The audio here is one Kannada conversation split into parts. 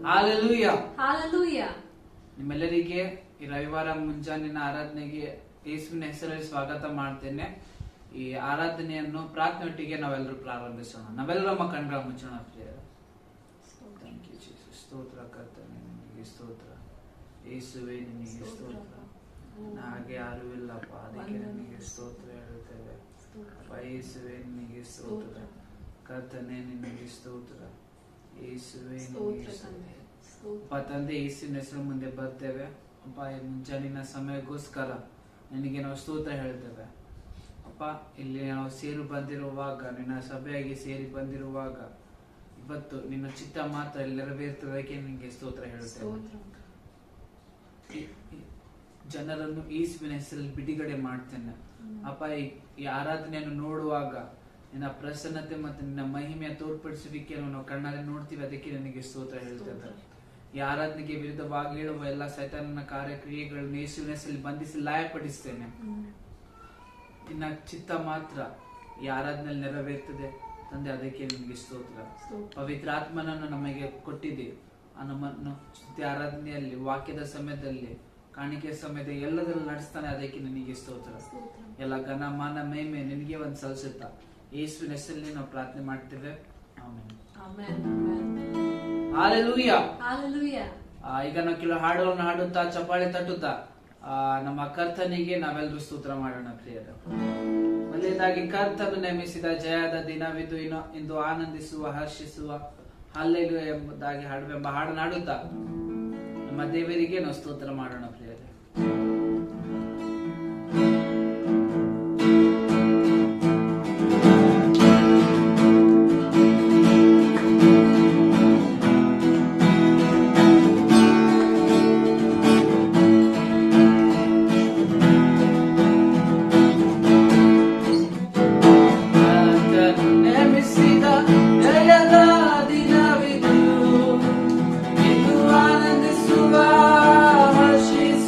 ಹಾಲೆಲೂಯಾ. ಹಾಲೆಲೂಯಾ. ನಿಮ್ಮೆಲ್ಲರಿಗೆ ಈ ರವಿವಾರ ಮುಂಜಾನಿನ ಆರಾಧನೆಗೆ ಯೇಸುವಿನ ಹೆಸರಲ್ಲಿ ಸ್ವಾಗತ ಮಾಡ್ತೇನೆ. ಈ ಆರಾಧನೆಯನ್ನು ಪ್ರಾರ್ಥನೆಯೊಟ್ಟಿಗೆ ನಾವೆಲ್ಲರೂ ಪ್ರಾರಂಭಿಸೋಣ. ನಾವೆಲ್ಲರೂ ನಮ್ಮ ಕಣ್ಗಳ ಮುಚ್ಚೋಣ. ಸ್ತೋತ್ರ ಕರ್ತನೆ, ನಿನಗೆ ಸ್ತೋತ್ರ. ಯೇಸುವೆ ನಿನಗೆ ಸ್ತೋತ್ರ. ಹಾಗೆ ಯಾರು ಇಲ್ಲಪ್ಪ, ಅದಕ್ಕೆ ನಿನಗೆ ಸ್ತೋತ್ರ ಹೇಳುತ್ತೇವೆ. ಅಪ್ಪ ಯೇಸುವೆ ನಿನಗೆ ಸ್ತೋತ್ರ. ಕರ್ತನೆ ನಿನಗೆ ಸ್ತೋತ್ರ. ಯೇಸುವೆ ನಿನಗೆ ಸ್ತೋತ್ರ. ಅಪ್ಪ ತಂದೆ, ಯೇಸುವಿನ ಹೆಸರು ಮುಂದೆ ಬರ್ತೇವೆ ಅಪ್ಪ. ಈ ಮುಂಜಾನಿನ ಸಮಯಕ್ಕೋಸ್ಕರ ನಿನಗೆ ನಾವು ಸ್ತೋತ್ರ ಹೇಳ್ತೇವೆ ಅಪ್ಪ. ಇಲ್ಲಿ ನಾವು ಸೇರಿ ಬಂದಿರುವಾಗ, ನಿನ್ನ ಸಭೆಯಾಗಿ ಸೇರಿ ಬಂದಿರುವಾಗ ಇವತ್ತು ನಿನ್ನ ಚಿತ್ತ ಮಾತ್ರ ಇಲ್ಲಿ ನೆರವೇರ್ತದಕ್ಕೆ ನಿನಗೆ ಸ್ತೋತ್ರ ಹೇಳ್ತೇವೆ. ಜನರನ್ನು ಯೇಸುವಿನ ಹೆಸರಲ್ಲಿ ಬಿಡುಗಡೆ ಮಾಡ್ತೇನೆ ಅಪ್ಪ. ಈ ಆರಾಧನೆಯನ್ನು ನೋಡುವಾಗ ನಿನ್ನ ಪ್ರಸನ್ನತೆ ಮತ್ತು ನಿನ್ನ ಮಹಿಮೆಯ ತೋರ್ಪಡಿಸುವಿಕೆಯನ್ನು ನಾವು ಕಣ್ಣಾರೆ ನೋಡ್ತೀವಿ. ಅದಕ್ಕೆ ನಿನಗೆ ಸ್ತೋತ್ರ ಹೇಳ್ತೇವೆ. ಈ ಆರಾಧನೆಗೆ ವಿರುದ್ಧವಾಗಿ ಹೇಳುವ ಎಲ್ಲ ಸೈತಾನನ ಕಾರ್ಯಕ್ರಿಯೆಗಳನ್ನು ಯೇಸುವಿನ ಹೆಸರಲ್ಲಿ ಬಂಧಿಸಿ ಲಯಪಡಿಸ್ತೇನೆ. ನಿನ್ನ ಚಿತ್ತ ಮಾತ್ರ ಈ ಆರಾಧನೆಯಲ್ಲಿ ನೆರವೇರ್ತದೆ ತಂದೆ, ಅದಕ್ಕೆ ನಿನಗೆ ಸ್ತೋತ್ರ. ಪವಿತ್ರ ಆತ್ಮನನ್ನು ನಮಗೆ ಕೊಟ್ಟಿದೆ. ನಮ್ಮನ್ನು ಸ್ತುತಿ ಆರಾಧನೆಯಲ್ಲಿ, ವಾಕ್ಯದ ಸಮಯದಲ್ಲಿ, ಕಾಣಿಕೆಯ ಸಮಯದ ಎಲ್ಲದರಲ್ಲಿ ನಡೆಸ್ತಾನೆ. ಅದಕ್ಕೆ ನಿನಗೆ ಸ್ತೋತ್ರ. ಎಲ್ಲ ಘನ ಮಾನ ಮಹಿಮೆ ನಿನಗೆ ಒಂದು ಸಲ್ಲಿಸುತ್ತಾ ಯೇಸುವಿನ ಹೆಸರಲ್ಲಿ ನಾವು ಪ್ರಾರ್ಥನೆ ಮಾಡ್ತೇವೆ. ಆಮೆನ್. ಹಾಲೆಲೂಯಾ. ಈಗ ನಾವು ಕೆಲವು ಹಾಡುಗಳನ್ನು ಹಾಡುತ್ತಾ, ಚಪ್ಪಾಳೆ ತಟ್ಟುತ್ತಾ ನಮ್ಮ ಕರ್ತನಿಗೆ ನಾವೆಲ್ಲರೂ ಸ್ತೋತ್ರ ಮಾಡೋಣ ಪ್ರಿಯರ. ಮೊದಲನೇದಾಗಿ, ಕರ್ತನು ನೇಮಿಸಿದ ಜಯದ ದಿನವಿದು, ಇಂದು ಆನಂದಿಸುವ, ಹರ್ಷಿಸುವ, ಹಲ್ಲೆಲೂಯಾ ಎಂಬುದಾಗಿ ಹಾಡುವೆಂಬ ಹಾಡನ್ನು ಹಾಡುತ್ತಾ ನಮ್ಮ ದೇವರಿಗೆ ನಾವು ಸ್ತೋತ್ರ ಮಾಡೋಣ ಪ್ರಿಯರೇ. She's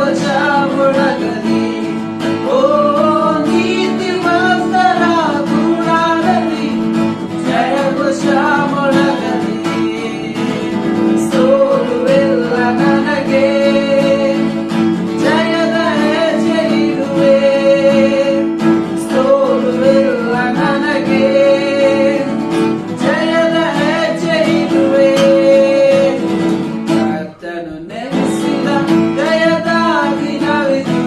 ಮೊಳಗಲಿ ಓ ನೀತಿವಂತರ ಗುಡಾರದಲ್ಲಿ ಜಯಘೋಷ ಮೊಳಗಲಿ ಸೋಲುವಿಲ್ಲ ನನಗೆ ಜಯದ ಹೆಜ್ಜೆ ಇರುವೆ ಸೋಲುವಿಲ್ಲ ನನಗೆ ಜಯದ ಹೆಜ್ಜೆ ಇರುವೆ ಕರ್ತನು ನೆಲೆಸಿದ ಜಯದ ದಿನವಿದು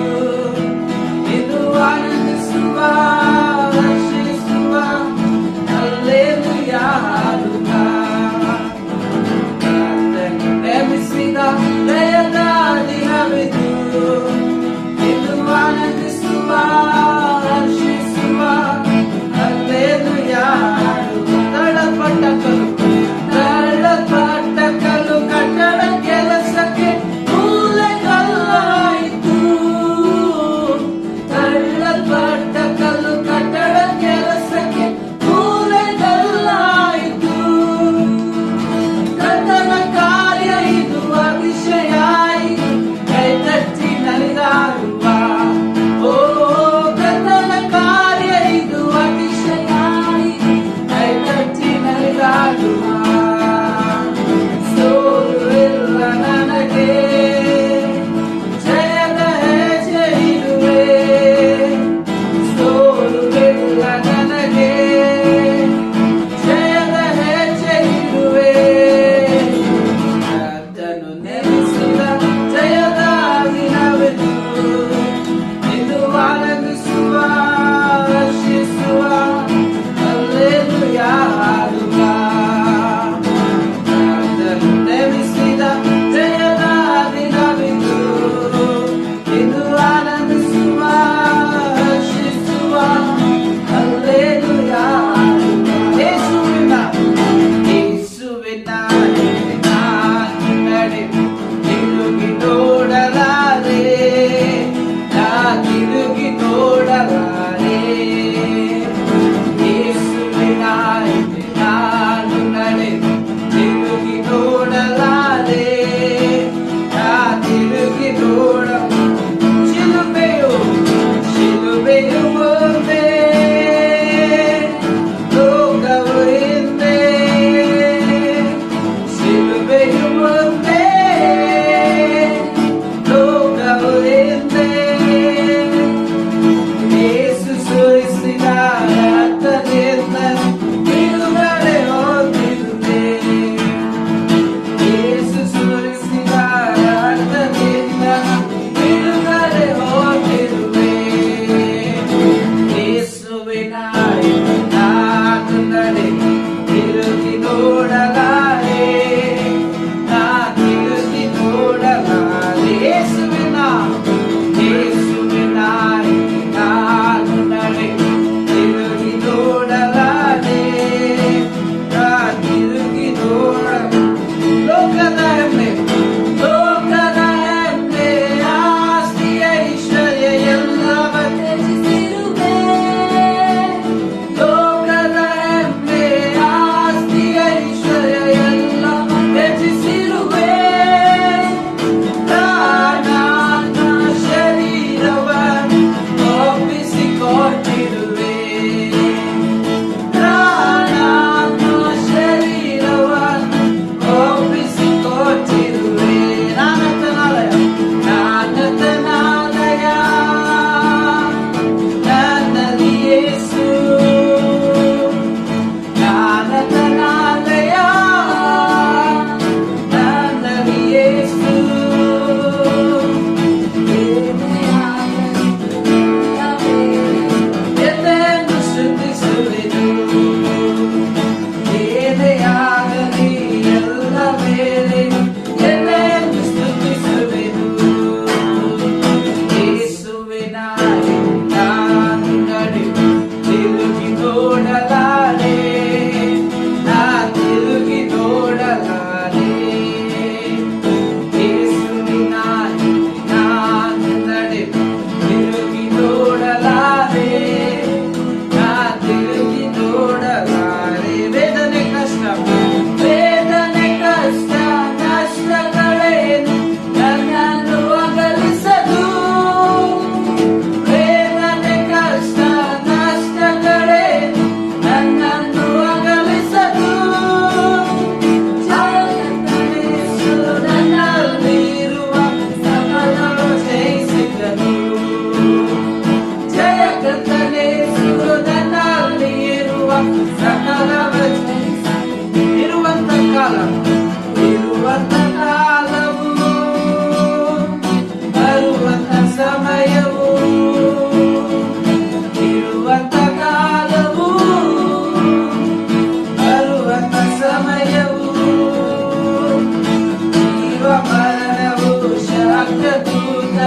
ದೂತ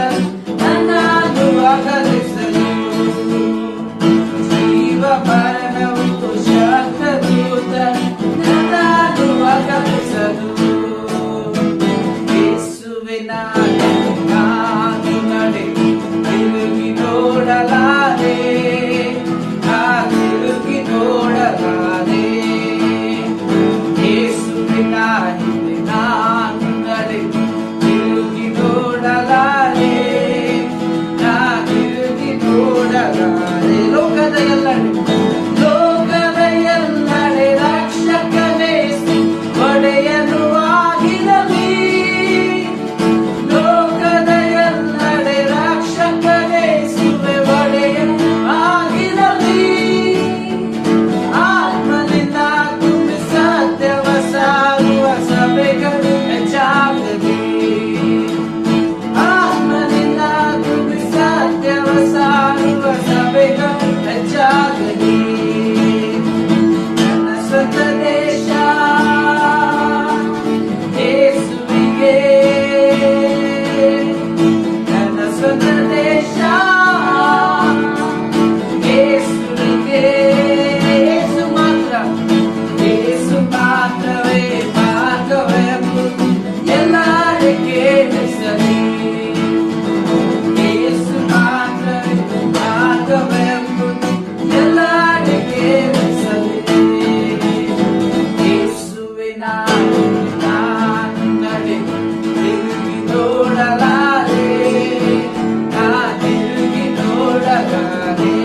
ನನ್ನನ್ನು ಅಗಲಿಸಲು, ಜೀವ ಮರಣವು ಶಾಂತ ದೂತ ನನ್ನನ್ನು ಅಗಲಿಸಲು, ಯೇಸುವಿನ ನಾನು ನಡೆ ತಿರುಗಿ ನೋಡಲಾರೆ, ತಿರುಗಿ ನೋಡಲಾರೆ, ಯೇಸುವಿನ ಹಿಂದೆ ನಾನು ನಡೆ ತಿರುಗಿ ನೋಡಲಾರೆ, ತಿರುಗಿ ನೋಡಲಾರೆ. ಲೋಕದ ಎಲ್ಲೆಡೆ ರಕ್ಷಕನೇ ಒಡೆಯನು ಆಗಿರಲಿ, ಲೋಕದ ಎಲ್ಲೆಡೆ ರಕ್ಷಕನೇ ಒಡೆಯನು ಆಗಿರಲಿ, ಆತ್ಮನಿಂದ ತುಂಬಿ ಸತ್ಯವ ಸಾರುವ ಸಭೆಗಳು ಹೆಚ್ಚಾಗಲಿ, ಆತ್ಮನಿಂದ ತುಂಬಿ ಸತ್ಯವ ಸಾರುವ ಸಭೆಗಳು ಹೆಚ್ಚಾಗಲಿ. ನನ್ನ ಸ್ವಂತ ದೇಶ ಯೇಸುವಿಗೆ, ನನ್ನ ಸ್ವಂತ ದೇಶ ಯೇಸುವಿಗೆ, ಯೇಸು ಮಾತ್ರ, ಯೇಸು ಮಾತ್ರವೇ ಮಾರ್ಗವೆಂಬುದು ಎಲ್ಲರಿಗೆ ತಿಳಿಸಲಿ, ಯೇಸು ಮಾತ್ರವೇ ಮಾರ್ಗವೆಂಬುದು ಎಲ್ಲರಿಗೆ ತಿಳಿಸಲಿ, ಯೇಸುವಿನ ನಾನು ನಡೆ ತಿರುಗಿ ನೋಡಲಾರೆ, ತಿರುಗಿ ನೋಡಲಾರೆ,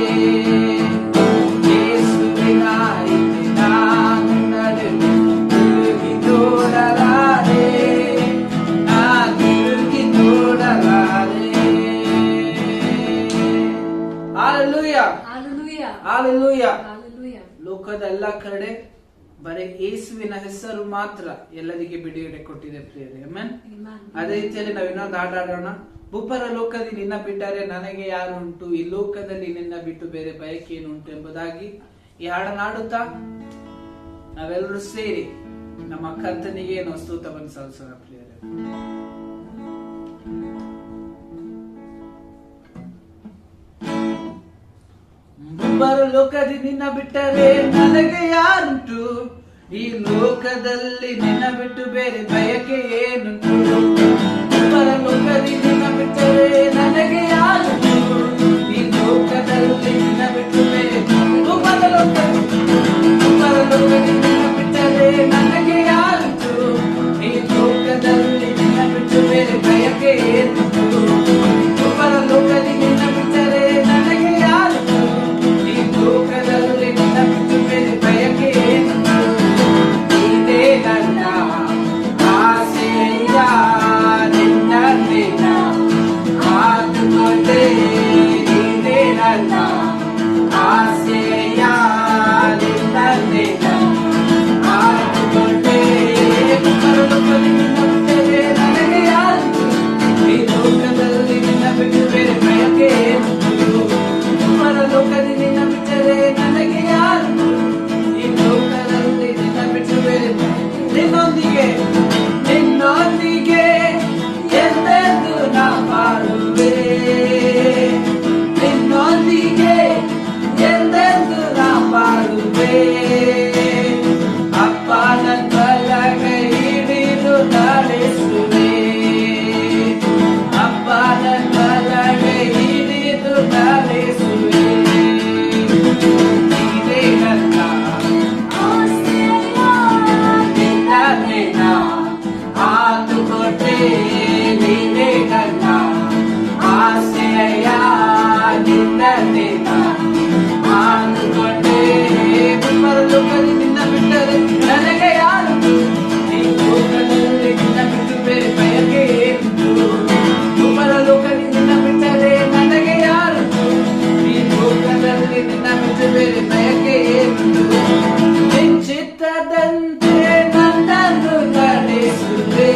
ಯೇಸುವಿನ ಹಿಂದೆ ನಾನು ನಡೆ ತಿರುಗಿ ನೋಡಲಾರೆ, ತಿರುಗಿ ನೋಡಲಾರೆ. Hallelujah, Hallelujah. ಹಾಲೆಲೂಯಾ. Hallelujah. ಲೋಕದ ಎಲ್ಲ ಕಡೆ ಬರೀ ಯೇಸುವಿನ ಹೆಸರು ಮಾತ್ರ ಎಲ್ಲರಿಗೆ ಬಿಡುಗಡೆ ಕೊಟ್ಟಿದೆ ಪ್ರಿಯರೇ. ಆಮೆನ್. Amen. ಅದೇ ರೀತಿಯಲ್ಲಿ ನಾವು ಇನ್ನೊಂದು ಹಾಡು ಹಾಡೋಣ. ಭೂಪರ ಲೋಕದಲ್ಲಿ ನಿನ್ನ ಬಿಟ್ಟರೆ ನನಗೆ ಯಾರು ಉಂಟು, ಈ ಲೋಕದಲ್ಲಿ ನಿನ್ನ ಬಿಟ್ಟು ಬೇರೆ ಬಯಕೆ ಏನು ಉಂಟು ಎಂಬುದಾಗಿ ಈ ಹಾಡನ್ನು ಹಾಡುತ್ತಾ ನಾವೆಲ್ಲರೂ ಸೇರಿ ನಮ್ಮ ಕರ್ತನಿಗೆ ನಾವು ಸ್ತೋತ್ರವನ್ನು ಸಲ್ಲಿಸೋಣ ಪ್ರಿಯರೇ. ಭೂಪರ ಲೋಕದಲ್ಲಿ ನಿನ್ನ ಬಿಟ್ಟರೆ ನನಗೆ ಯಾರುಂಟು, ಈ ಲೋಕದಲ್ಲಿ ನಿನ್ನ ಬಿಟ್ಟು ಬೇರೆ ಬಯಕೆ ಏನುಂಟು, ಭೂಪರ ಲೋಕದಲ್ಲಿ ನಿನ್ನ ಬಿಟ್ಟರೆ ನನಗೆ ಯಾರುಂಟು, ಈ ಲೋಕದಲ್ಲಿ ನಿನ್ನ ಬಿಟ್ಟು ಬೇರೆ ಭೂಪರ ಲೋಕದಲ್ಲಿ ನಿನ್ನ ಬಿಟ್ಟರೆ ನನಗೆ ಯಾರುಂಟು, ಈ ಲೋಕದಲ್ಲಿ ನಿನ್ನ ಬಿಟ್ಟು ಬೇರೆ ಬಯಕೆ ಏನುಂಟು, ಭೂಪರ ಲೋಕದಲ್ಲಿ ನಿನ್ನ ಬಿಟ್ಟರೆ ನನಗೆ ಯಾರುಂಟು, ಈ ಲೋಕದಲ್ಲಿ ನಿನ್ನ ಬಿಟ್ಟು ಬೇರೆ ಬಯಕೆ ಏನುಂಟು, ಇದೇ ನನ್ನ ಆಸೆಯ ನಿನ್ನನ್ನೇ ಕಾದುಕೊಂಡೆ, ಇದೇ ನನ್ನ ಆಸೆಯ ನಿನ್ನನ್ನೇ ಕಾದುಕೊಂಡೆ, ಪರಲೋಕದಲ್ಲಿ ನಿನ್ನ ಬಿಟ್ಟರೆ ನನಗೆ ಯಾರುಂಟು, ಈ ಲೋಕದಲ್ಲಿ ನಿನ್ನ ಬಿಟ್ಟು ಬೇರೆ ಬಯಕೆ ಏನುಂಟು, ಪರಲೋಕದಲ್ಲಿ ನಿನ್ನ ಬಿಟ್ಟರೆ ನನಗೆ ಯಾರುಂಟು, ಈ ಲೋಕದಲ್ಲಿ ನಿನ್ನ ಬಿಟ್ಟು ಬೇರೆ ನಿನ್ನೊಂದಿಗೆ ನಿನ್ನೊಂದಿಗೆ ಎಂದೆಂದು ನಾ ಬಾಳುವೆ, ನಿನ್ನೊಂದಿಗೆ ಎಂದೆಂದು ನಾ ಬಾಳುವೆ, ಅಪ್ಪ ನನ್ನ ಬಲಗೈ ಹಿಡಿದು ನಡೆಸುವೆ, ಅಪ್ಪ ನನ್ನ ಬಲಗೈ ಹಿಡಿದು ನಡೆಸುವೆ, ಇದೇ ನನ್ನ ನಿನ್ನನ್ನೇ ನಾ ಕಾದುಕೊಂಡೆ, ನೀನೇ ನನ್ನ ಆಸೆಯ ನಿನ್ನನ್ನೇ ನಾ ಕಾದುಕೊಂಡೆ, ಭೂಪರ ಲೋಕದಲ್ಲಿ ನಿನ್ನ ಬಿಟ್ಟರೆ ನನಗೆ ಯಾರುಂಟು, ಈ ಲೋಕದಲ್ಲಿ ನಿನ್ನ ಬಿಟ್ಟು ಬೇರೆ ಬಯಕೆ ಏನುಂಟು, ಭೂಪರ ಲೋಕದಲ್ಲಿ ನಿನ್ನ ಬಿಟ್ಟರೆ ನನಗೆ ಯಾರುಂಟು, ಈ ಲೋಕದಲ್ಲಿ ನಿನ್ನ ಬಿಟ್ಟು ಬೇರೆ ಬಯಕೆ ಏನುಂಟು, ನಿಶ್ಚಿತದಂತೆ ನನ್ನನ್ನು ನಡೆಸುವೆ,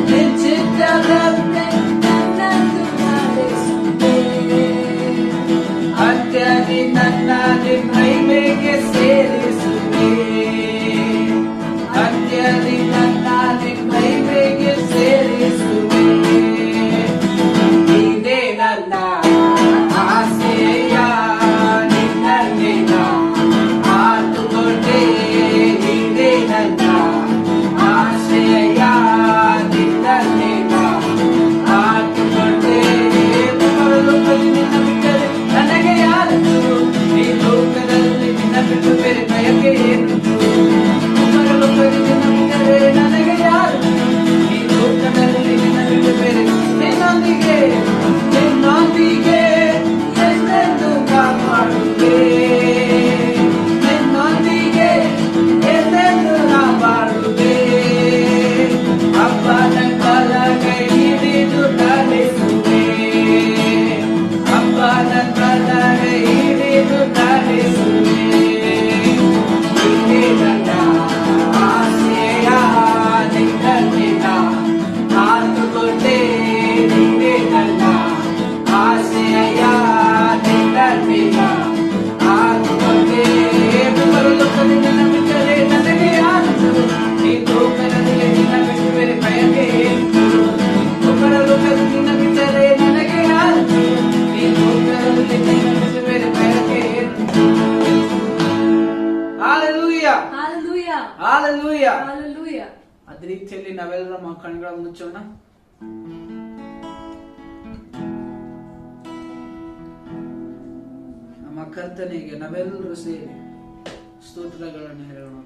ನಿಶ್ಚಿತದಂತೆ ನನ್ನನ್ನು ನಡೆಸುವೆ, ನಿಂದೆ ನನ್ನ ಆಸೆಯ ನಿನ್ನಲ್ಲಿಲ್ಲ ಆಗುವಂತೆ ಪರಲೋಕದಲ್ಲಿ ನಿನ್ನ ಬಿಟ್ಟರೆ ನನಗೆ ಯಾರು ಈ ಲೋಕದಲ್ಲಿ ನಿನ್ನ ಬಿಟ್ಟು ಬೇರೆ ಬಯಕೆ ಪರಲೋಕದಲ್ಲಿ ನಿನ್ನ ಬಿಟ್ಟರೆ ನನಗೆ ಯಾರು ಈ ಲೋಕದಲ್ಲಿ ನಿನ್ನ ಬಿಟ್ಟು ಬೇರೆ ಬಯಕೆ Hallelujah. Hallelujah. Hallelujah. Hallelujah. ಅದೇ ರೀತಿಯಲ್ಲಿ ನಾವೆಲ್ಲರೂ ನಮ್ಮ ಕಣ್ಗಳ ಮುಚ್ಚೋಣ. ನಮ್ಮ ಕರ್ತನಿಗೆ ನಾವೆಲ್ಲರೂ ಸೇರಿ ಸ್ತೋತ್ರಗಳನ್ನು ಹೇಳೋಣ.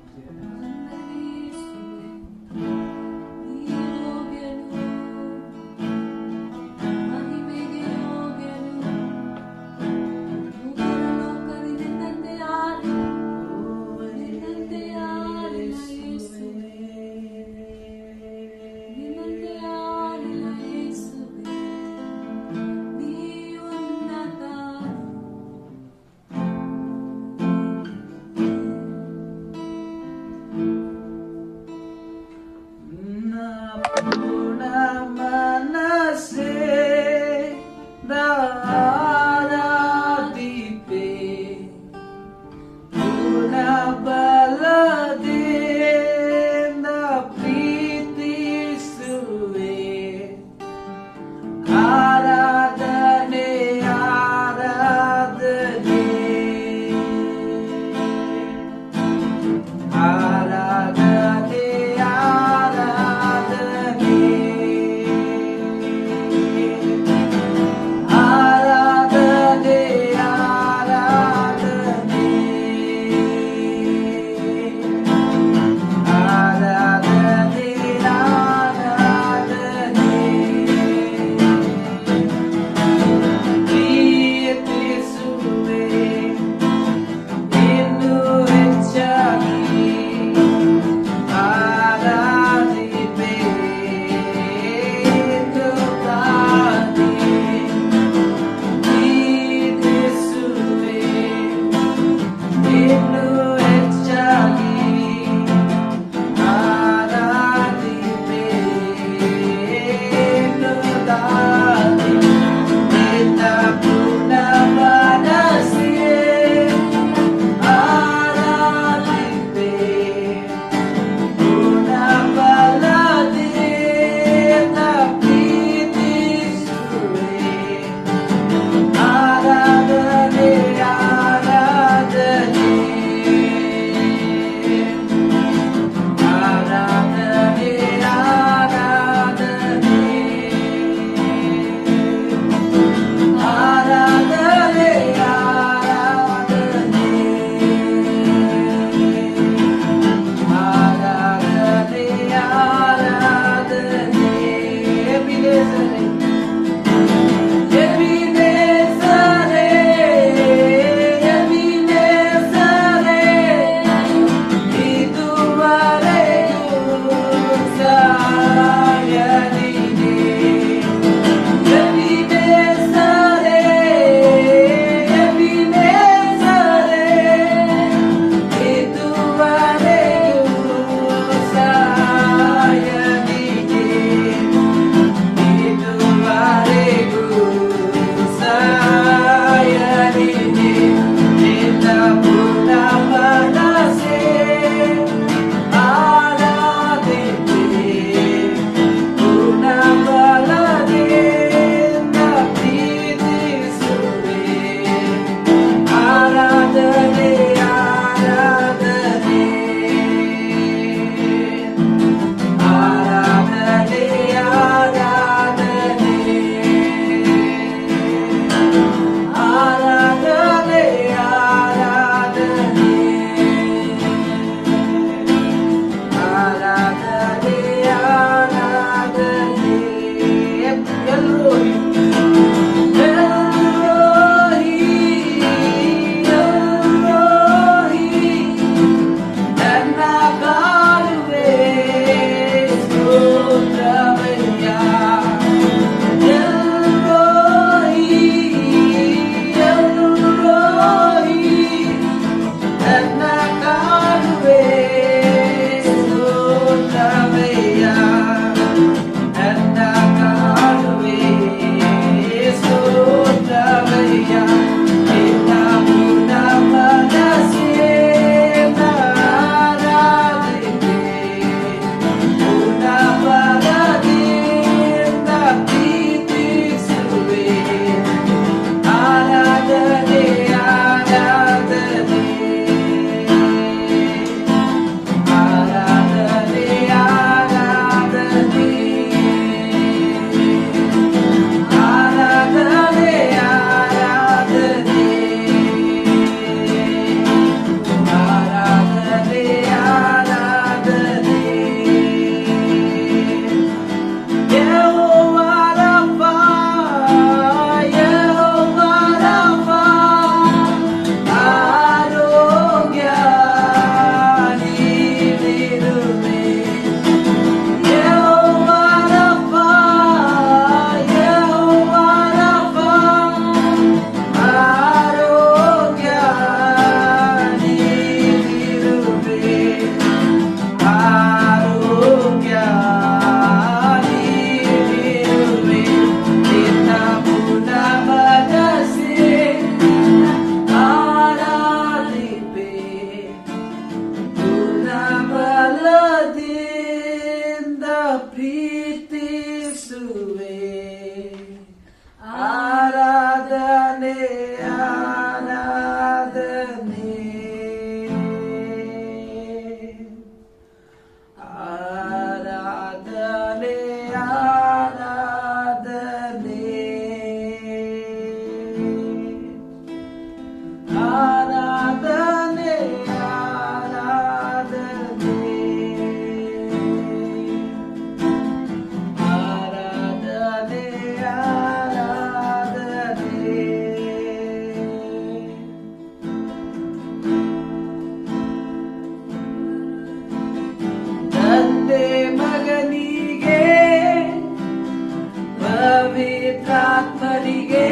ಪವಿತ್ರಾತ್ಮರಿಗೆ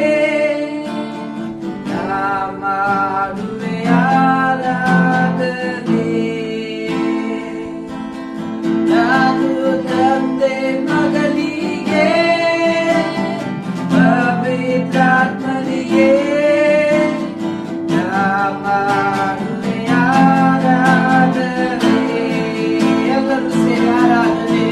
ನಾ ಮಾಡುವೆ ಆರಾಧನೆ. ನಾನು ತಂದೆ ಮಗನಿಗೆ ಪವಿತ್ರಾತ್ಮರಿಗೆ ನಾ ಮಾಡುವೆ ಆರಾಧನೆ. ಎಲ್ಲರೂ ಸೇರಿ ಆರಾಧನೆ.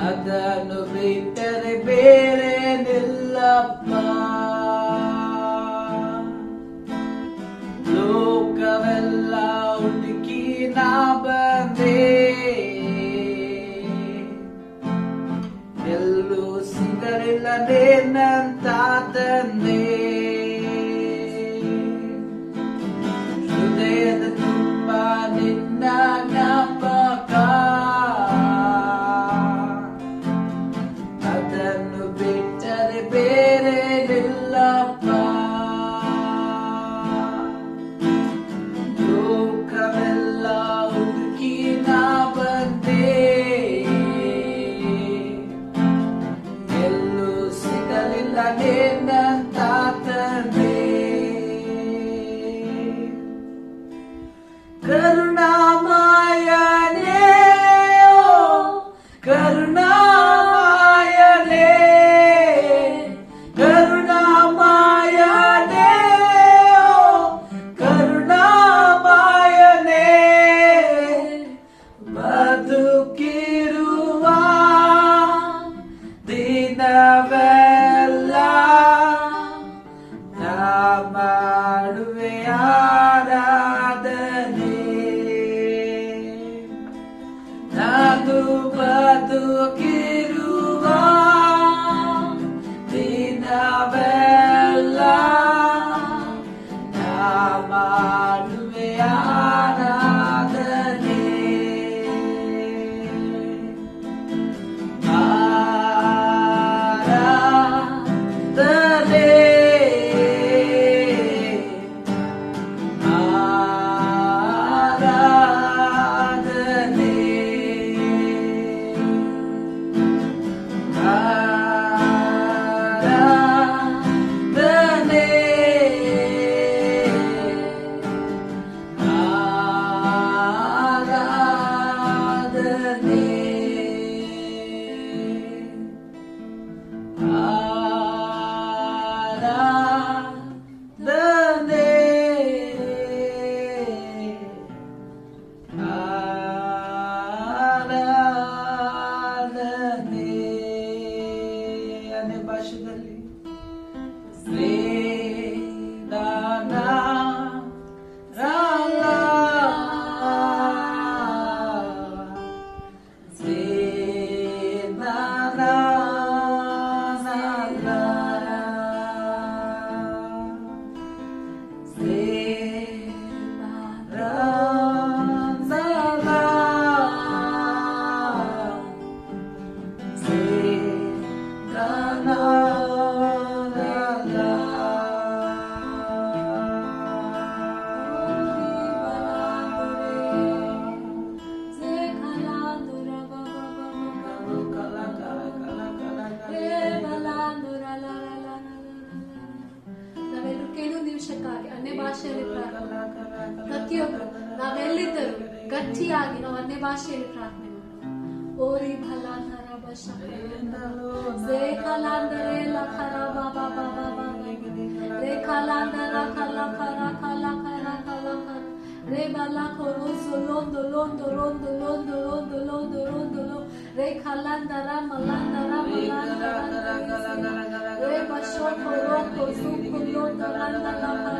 ಅದನ್ನು ಬಿಟ್ಟರೆ ಬೇರೆ ನಿಲ್ಲಪ್ಪ. ಲೋಕವೆಲ್ಲ ಹುಡುಕಿ ನಾ ಬಂದೆ, ಎಲ್ಲೂ ಸಿಗಲಿಲ್ಲ ನಿನ್ನಂತ ತಂದೆ. ಹೃದಯದ ತುಂಬ ನಿನ್ನ ಜ್ಞಾಪಕ, ಅದನ್ನು ಬಿಟ್ಟರೆ ಬೇರೆ ನಿಲ್ಲಪ್ಪ. ಲೋಕವೆಲ್ಲ ಹುಡುಕಿ ನಾ ಬಂದೆ, ಎಲ್ಲೂ ಸಿಗಲಿಲ್ಲ ನಿನ್ನಂತ ತಂದೆ. ಕರುಣಾಮಯನೇ ಓ ಕರುಣಾಮಯನೇ, ಕರುಣಾಮಯನೇ ಓ ಕರುಣಾಮಯನೇ, ಬದುಕಿರುವ ದಿನವೆಲ್ಲ ನಾ ಮಾಡುವೆ ಆರಾಧನೆ. ನಾನು ಬದುಕಿರುವ ದಿನವೆಲ್ಲ ಮಾಡುವೆ ಆರಾಧನೆ ನಾವೆಲ್ಲಿದ್ದರು ಗಟ್ಟಿಯಾಗಿ ನಾವು ಅನ್ಯ ಭಾಷೆಯಲ್ಲಿ ಪ್ರಾರ್ಥನೆ ಮಾಡೋಣ. ಓರಿ ಭಲಾಂಧರ ರೇಖಾಲಾಂಧರೆ ಲಖರ ಬಾಬಾ ಬಾಬಾ ರೇಖಾಲಾಂಧರ ಕಲ ಕರ ಕಲ ಕರ ಕಲ ಕರ ರೇ ಬಲ ಕೊರೋ ಸೊಲೊಂದು ಲೊಂದು ರೊಂದು ಲೊಂದು ರೊಂದು ಲೊಂದು ರೊಂದು ಲೊ ರೇಖಾಲಾಂಧರ ಮಲಾಂಧರ ಮಲಾಂಧರ ರೇ ಬಶೋ ಕೊರೋ ಕೊಸು ಕುಲ್ಲೊಂದು ರಂದಲ ಕರ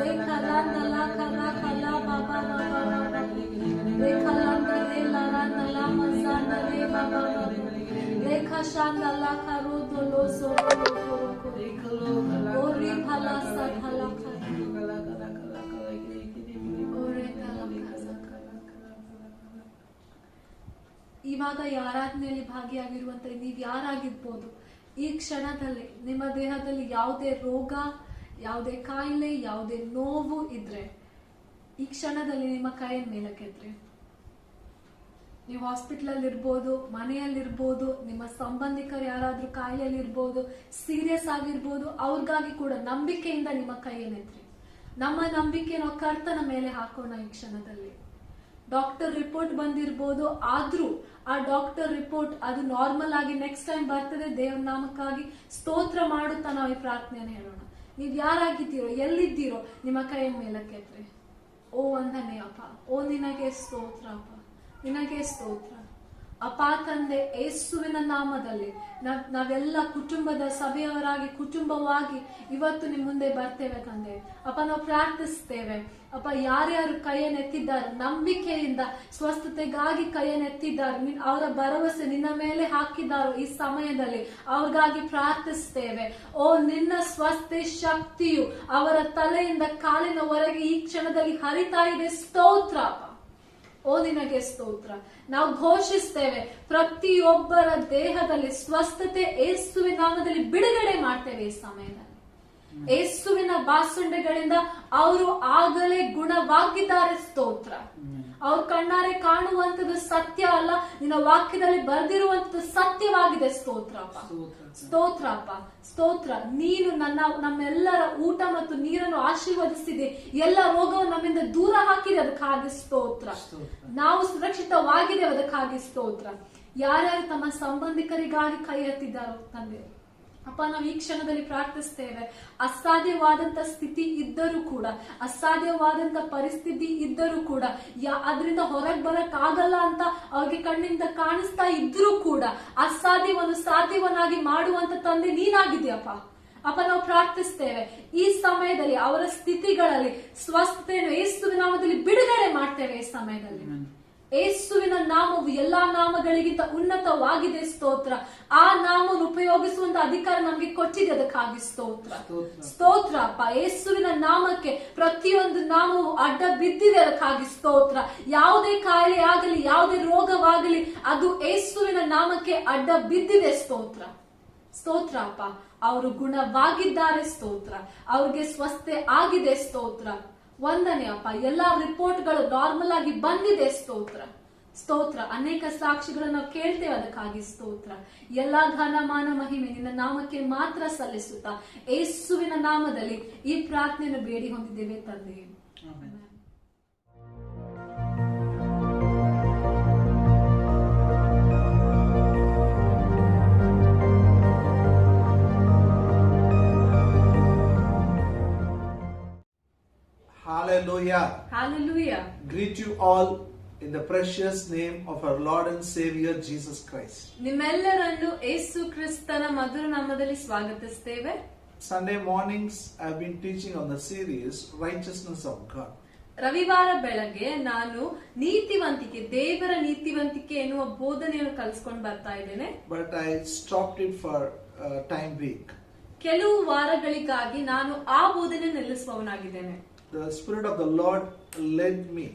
ರೇಖಾಲಾಂಧಲ ಕರ ಕಲ ಬಾಬಾ ಬಾಬಾ ರೇಖಾಲಾಂಧರೆ ಲರಾಂಧಲ ಮಸಾಂಧರೆ ಬಾಬಾ ರೇಖಾ ಶಾಂಧಲ ಕರು ದೊಲೋ ಸೊಲೊ ಕೊರೋ ಓರಿ ಭಲ ಸಫಲ ಇವಾಗ ಈ ಆರಾಧನೆಯಲ್ಲಿ ಭಾಗಿಯಾಗಿರುವಂತ ನೀವ್ ಯಾರಾಗಿರ್ಬೋದು, ಈ ಕ್ಷಣದಲ್ಲಿ ನಿಮ್ಮ ದೇಹದಲ್ಲಿ ಯಾವುದೇ ರೋಗ, ಯಾವುದೇ ಕಾಯಿಲೆ, ಯಾವುದೇ ನೋವು ಇದ್ರೆ ಈ ಕ್ಷಣದಲ್ಲಿ ನಿಮ್ಮ ಕೈಯ ಮೇಲಕ್ಕೆದ್ರೆ, ನೀವು ಹಾಸ್ಪಿಟಲ್ ಅಲ್ಲಿ ಇರ್ಬೋದು, ಮನೆಯಲ್ಲಿರ್ಬೋದು, ನಿಮ್ಮ ಸಂಬಂಧಿಕರು ಯಾರಾದ್ರೂ ಕಾಯಿಲೆಯಲ್ಲಿ ಇರ್ಬೋದು, ಸೀರಿಯಸ್ ಆಗಿರ್ಬೋದು, ಅವ್ರಿಗಾಗಿ ಕೂಡ ನಂಬಿಕೆಯಿಂದ ನಿಮ್ಮ ಕೈಯನ್ನೆತ್ರಿ. ನಮ್ಮ ನಂಬಿಕೆ ನಾವು ಕರ್ತನ ಮೇಲೆ ಹಾಕೋಣ. ಈ ಕ್ಷಣದಲ್ಲಿ ಡಾಕ್ಟರ್ ರಿಪೋರ್ಟ್ ಬಂದಿರ್ಬೋದು, ಆದ್ರೂ ಆ ಡಾಕ್ಟರ್ ರಿಪೋರ್ಟ್ ಅದು ನಾರ್ಮಲ್ ಆಗಿ ನೆಕ್ಸ್ಟ್ ಟೈಮ್ ಬರ್ತದೆ. ದೇವರ ನಾಮಕ್ಕಾಗಿ ಸ್ತೋತ್ರ ಮಾಡುತ್ತಾ ನಾವು ಈ ಪ್ರಾರ್ಥನೆಯನ್ನು ಹೇಳೋಣ. ನೀವ್ ಯಾರಾಗಿದ್ದೀರೋ, ಎಲ್ಲಿದ್ದೀರೋ, ನಿಮ್ಮ ಕೈಯ ಮೇಲಕ್ಕೆತ್ರಿ. ಓ ವಂದನೆ ಅಪ್ಪ, ಓ ನಿನಗೆ ಸ್ತೋತ್ರ ಅಪ್ಪ, ನಿನಗೆ ಸ್ತೋತ್ರ ಅಪ್ಪ ತಂದೆ. ಯೇಸುವಿನ ನಾಮದಲ್ಲಿ ನಾವೆಲ್ಲ ಕುಟುಂಬದ ಸಭೆಯವರಾಗಿ, ಕುಟುಂಬವಾಗಿ ಇವತ್ತು ನಿಮ್ ಮುಂದೆ ಬರ್ತೇವೆ ತಂದೆ. ಅಪ್ಪ ನಾವು ಪ್ರಾರ್ಥಿಸ್ತೇವೆ ಅಪ್ಪ, ಯಾರ್ಯಾರು ಕೈಯನ್ನೆತ್ತಿದ್ದಾರೆ, ನಂಬಿಕೆಯಿಂದ ಸ್ವಸ್ಥತೆಗಾಗಿ ಕೈಯನ್ನೆತ್ತಿದ್ದಾರೆ, ಅವರ ಭರವಸೆ ನಿನ್ನ ಮೇಲೆ ಹಾಕಿದ್ದಾರೋ ಈ ಸಮಯದಲ್ಲಿ ಅವ್ರಿಗಾಗಿ ಪ್ರಾರ್ಥಿಸ್ತೇವೆ. ಓ ನಿನ್ನ ಸ್ವಸ್ಥತೆ ಶಕ್ತಿಯು ಅವರ ತಲೆಯಿಂದ ಕಾಲಿನವರೆಗೆ ಈ ಕ್ಷಣದಲ್ಲಿ ಹರಿತಾ ಇದೆ. ಸ್ತೋತ್ರ ಅಪ್ಪ, ಓ ನಿನಗೆ ಸ್ತೋತ್ರ. ನಾವು ಘೋಷಿಸ್ತೇವೆ, ಪ್ರತಿಯೊಬ್ಬರ ದೇಹದಲ್ಲಿ ಸ್ವಸ್ಥತೆ ಯೇಸುವಿನ ನಾಮದಲ್ಲಿ ಬಿಡುಗಡೆ ಮಾಡ್ತೇವೆ. ಈ ಸಮಯದಲ್ಲಿ ಯೇಸುವಿನ ಬಾಸುಂಡೆಗಳಿಂದ ಅವರು ಆಗಲೇ ಗುಣವಾಗಿದ್ದಾರೆ. ಸ್ತೋತ್ರ. ಅವ್ರ ಕಣ್ಣಾರೆ ಕಾಣುವಂತದ್ದು ಸತ್ಯ ಅಲ್ಲ, ನಿನ್ನ ವಾಕ್ಯದಲ್ಲಿ ಬರೆದಿರುವಂತದ್ದು ಸತ್ಯವಾಗಿದೆ. ಸ್ತೋತ್ರಪ್ಪ, ಸ್ತೋತ್ರಪ್ಪ, ಸ್ತೋತ್ರ. ನೀನು ನಮ್ಮೆಲ್ಲರ ಊಟ ಮತ್ತು ನೀರನ್ನು ಆಶೀರ್ವದಿಸಿದೆ, ಎಲ್ಲ ರೋಗವನ್ನು ನಮ್ಮಿಂದ ದೂರ ಹಾಕಿದೆ, ಅದಕ್ಕಾಗಿ ಸ್ತೋತ್ರ. ನಾವು ಸುರಕ್ಷಿತವಾಗಿದ್ದೇವೆ, ಅದಕ್ಕಾಗಿ ಸ್ತೋತ್ರ. ಯಾರ್ಯಾರು ತಮ್ಮ ಸಂಬಂಧಿಕರಿಗಾಗಿ ಕೈ ಎತ್ತಿದ್ದಾರೋ ತಂದೆ ಅಪ್ಪ, ನಾವು ಈ ಕ್ಷಣದಲ್ಲಿ ಪ್ರಾರ್ಥಿಸ್ತೇವೆ. ಅಸಾಧ್ಯವಾದಂತ ಸ್ಥಿತಿ ಇದ್ದರೂ ಕೂಡ, ಅಸಾಧ್ಯವಾದಂತ ಪರಿಸ್ಥಿತಿ ಇದ್ದರೂ ಕೂಡ, ಅದರಿಂದ ಹೊರಗೆ ಬರಕ್ ಆಗಲ್ಲ ಅಂತ ಅವ್ರಿಗೆ ಕಣ್ಣಿಂದ ಕಾಣಿಸ್ತಾ ಇದ್ರೂ ಕೂಡ ಅಸಾಧ್ಯವನ್ನು ಸಾಧ್ಯವನ್ನಾಗಿ ಮಾಡುವಂತ ತಂದೆ ನೀನಾಗಿದೆಯಪ್ಪ. ಅಪ್ಪ ನಾವು ಪ್ರಾರ್ಥಿಸ್ತೇವೆ, ಈ ಸಮಯದಲ್ಲಿ ಅವರ ಸ್ಥಿತಿಗಳಲ್ಲಿ ಸ್ವಸ್ಥತೆಯನ್ನು ಯೇಸುವಿನ ನಾಮದಲ್ಲಿ ಬಿಡುಗಡೆ ಮಾಡ್ತೇವೆ. ಈ ಸಮಯದಲ್ಲಿ ಯೇಸುವಿನ ನಾಮವು ಎಲ್ಲಾ ನಾಮಗಳಿಗಿಂತ ಉನ್ನತವಾಗಿದೆ. ಸ್ತೋತ್ರ. ಆ ನಾಮವನ್ನು ಉಪಯೋಗಿಸುವಂತ ಅಧಿಕಾರ ನಮ್ಗೆ ಕೊಟ್ಟಿದೆ, ಅದಕ್ಕಾಗಿ ಸ್ತೋತ್ರ. ಸ್ತೋತ್ರ ಅಪ್ಪ. ಯೇಸುವಿನ ನಾಮಕ್ಕೆ ಪ್ರತಿಯೊಂದು ನಾಮವು ಅಡ್ಡ ಬಿದ್ದಿದೆ, ಅದಕ್ಕಾಗಿ ಸ್ತೋತ್ರ. ಯಾವುದೇ ಕಾಯಿಲೆ ಆಗಲಿ, ಯಾವುದೇ ರೋಗವಾಗಲಿ, ಅದು ಯೇಸುವಿನ ನಾಮಕ್ಕೆ ಅಡ್ಡ ಬಿದ್ದಿದೆ. ಸ್ತೋತ್ರ. ಸ್ತೋತ್ರ ಅಪ್ಪ. ಅವರು ಗುಣವಾಗಿದ್ದಾರೆ. ಸ್ತೋತ್ರ. ಅವ್ರಿಗೆ ಸ್ವಸ್ಥೆ ಆಗಿದೆ. ಸ್ತೋತ್ರ. ವಂದನೆ ಅಪ್ಪ. ಎಲ್ಲಾ ರಿಪೋರ್ಟ್ಗಳು ನಾರ್ಮಲ್ ಆಗಿ ಬಂದಿದೆ. ಸ್ತೋತ್ರ. ಸ್ತೋತ್ರ. ಅನೇಕ ಸಾಕ್ಷಿಗಳನ್ನು ನಾವು ಕೇಳ್ತೇವೆ, ಅದಕ್ಕಾಗಿ ಸ್ತೋತ್ರ. ಎಲ್ಲಾ ಘನ ಮಾನ ಮಹಿಮೆ ನಿನ್ನ ನಾಮಕ್ಕೆ ಮಾತ್ರ ಸಲ್ಲಿಸುತ್ತಾ ಯೇಸುವಿನ ನಾಮದಲ್ಲಿ ಈ ಪ್ರಾರ್ಥನೆಯನ್ನು ಬೇಡಿ ಹೊಂದಿದ್ದೇವೆ ತಂದೆ. Hallelujah. Hallelujah. Greet you all in the precious name of our Lord and Savior Jesus Christ. ನಿಮ್ಮೆಲ್ಲರನ್ನು ಯೇಸು ಕ್ರಿಸ್ತನ ಮಧುರ ನಾಮದಲ್ಲಿ ಸ್ವಾಗತಿಸುತ್ತೇವೆ. Sunday mornings I have been teaching on the series Righteousness of God. ರವಿವಾರ ಬೆಳಗ್ಗೆ ನಾನು ನೀತಿವಂತಿಕೆ, ದೇವರ ನೀತಿವಂತಿಕೆ ಎನ್ನುವ ಬೋಧನೆಯನ್ನು ಕಲಿಸ್ಕೊಂಡು ಬರ್ತಾ ಇದ್ದೇನೆ. But I stopped it for time being. ಕೆಲವು ವಾರಗಳಿಗಾಗಿ ನಾನು ಆ ಬೋಧನೆ ನಿಲ್ಲಿಸುವವನಾಗಿದ್ದೇನೆ. The Spirit of the Lord led me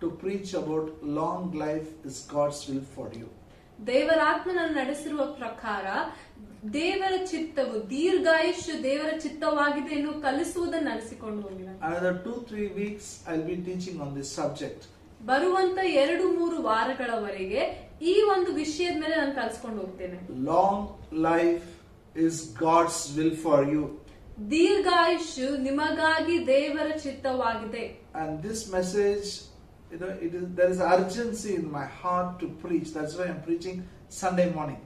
to preach about long life is God's will for you. ದೇವರ ಆತ್ಮನನ್ನು ನಡೆಸಿರುವ ಪ್ರಕಾರ ದೇವರ ಚಿತ್ತವು ದೀರ್ಘಾಯುಷ್ಯ ದೇವರ ಚಿತ್ತವಾಗಿದೆ ಎಂದು ಕಲಿಸುವುದನ್ನು ನಡೆಸಿಕೊಂಡು ಹೋಗಿದ್ದೇನೆ. Another 2-3 weeks I'll be teaching on this subject. ಬರುವಂತ 2-3 ವಾರಗಳವರೆಗೆ ಈ ಒಂದು ವಿಷಯದ ಮೇಲೆ ನಾನು ಕಲಿಸ್ಕೊಂಡು ಹೋಗ್ತೇನೆ. Long life is God's will for you. ದೀರ್ಘಾಯುಷ್ಯು ನಿಮಗಾಗಿ ದೇವರ ಚಿತ್ತವಾಗಿದೆ. And this message, there is urgency in my heart to preach. That's why I'm preaching Sunday morning.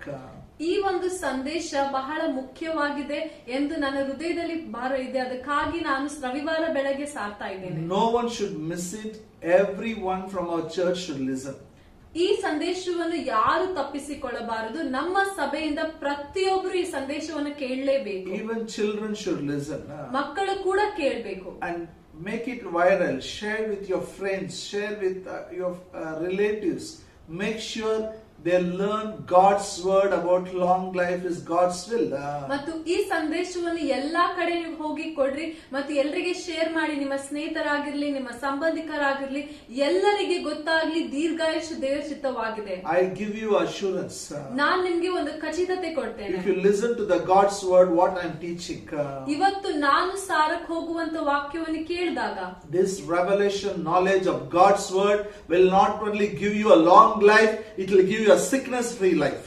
ಈ ಒಂದು ಸಂದೇಶ ಬಹಳ ಮುಖ್ಯವಾಗಿದೆ ಎಂದು ನನ್ನ ಹೃದಯದಲ್ಲಿ ಭಾರ ಇದೆ, ಅದಕ್ಕಾಗಿ ನಾನು ರವಿವಾರ ಬೆಳಗ್ಗೆ ಸಾರ್ತಾ ಇದ್ದೇನೆ. No one should miss it. Everyone from our church should listen. ಈ ಸಂದೇಶವನ್ನು ಯಾರು ತಪ್ಪಿಸಿಕೊಳ್ಳಬಾರದು. ನಮ್ಮ ಸಭೆಯಿಂದ ಪ್ರತಿಯೊಬ್ಬರು ಈ ಸಂದೇಶವನ್ನು ಕೇಳಲೇಬೇಕು. Even children should listen. ಮಕ್ಕಳು ಕೂಡ ಕೇಳಬೇಕು. And make it viral. Share with your friends. Share with your relatives. Make sure they learn God's word about long life is God's will. ಮತ್ತು ಈ ಸಂದೇಶವನ್ನು ಎಲ್ಲಾ ಕಡೆ ನೀವು ಹೋಗಿ ಕೊಡ್ರಿ ಮತ್ತು ಎಲ್ಲರಿಗೆ ಶೇರ್ ಮಾಡಿ. ನಿಮ್ಮ ಸ್ನೇಹಿತರಾಗಿರ್ಲಿ, ನಿಮ್ಮ ಸಂಬಂಧಿಕರಾಗಿರ್ಲಿ, ಎಲ್ಲರಿಗೆ ಗೊತ್ತಾಗ್ಲಿ ದೀರ್ಘಾಯುಷ್ಯ ದೇವರ ಚಿತ್ತವಾಗಿದೆ. I give you assurance. ನಾನು ನಿಮ್ಗೆ ಒಂದು ಖಚಿತತೆ ಕೊಡ್ತೇನೆ. If you listen to the God's word, what I'm teaching. ಇವತ್ತು ನಾನು ಸಾರಕ್ಕೆ ಹೋಗುವಂತ ವಾಕ್ಯವನ್ನು ಕೇಳಿದಾಗ This revelation knowledge of God's word will not only give you a long life, it will give you a sickness free life.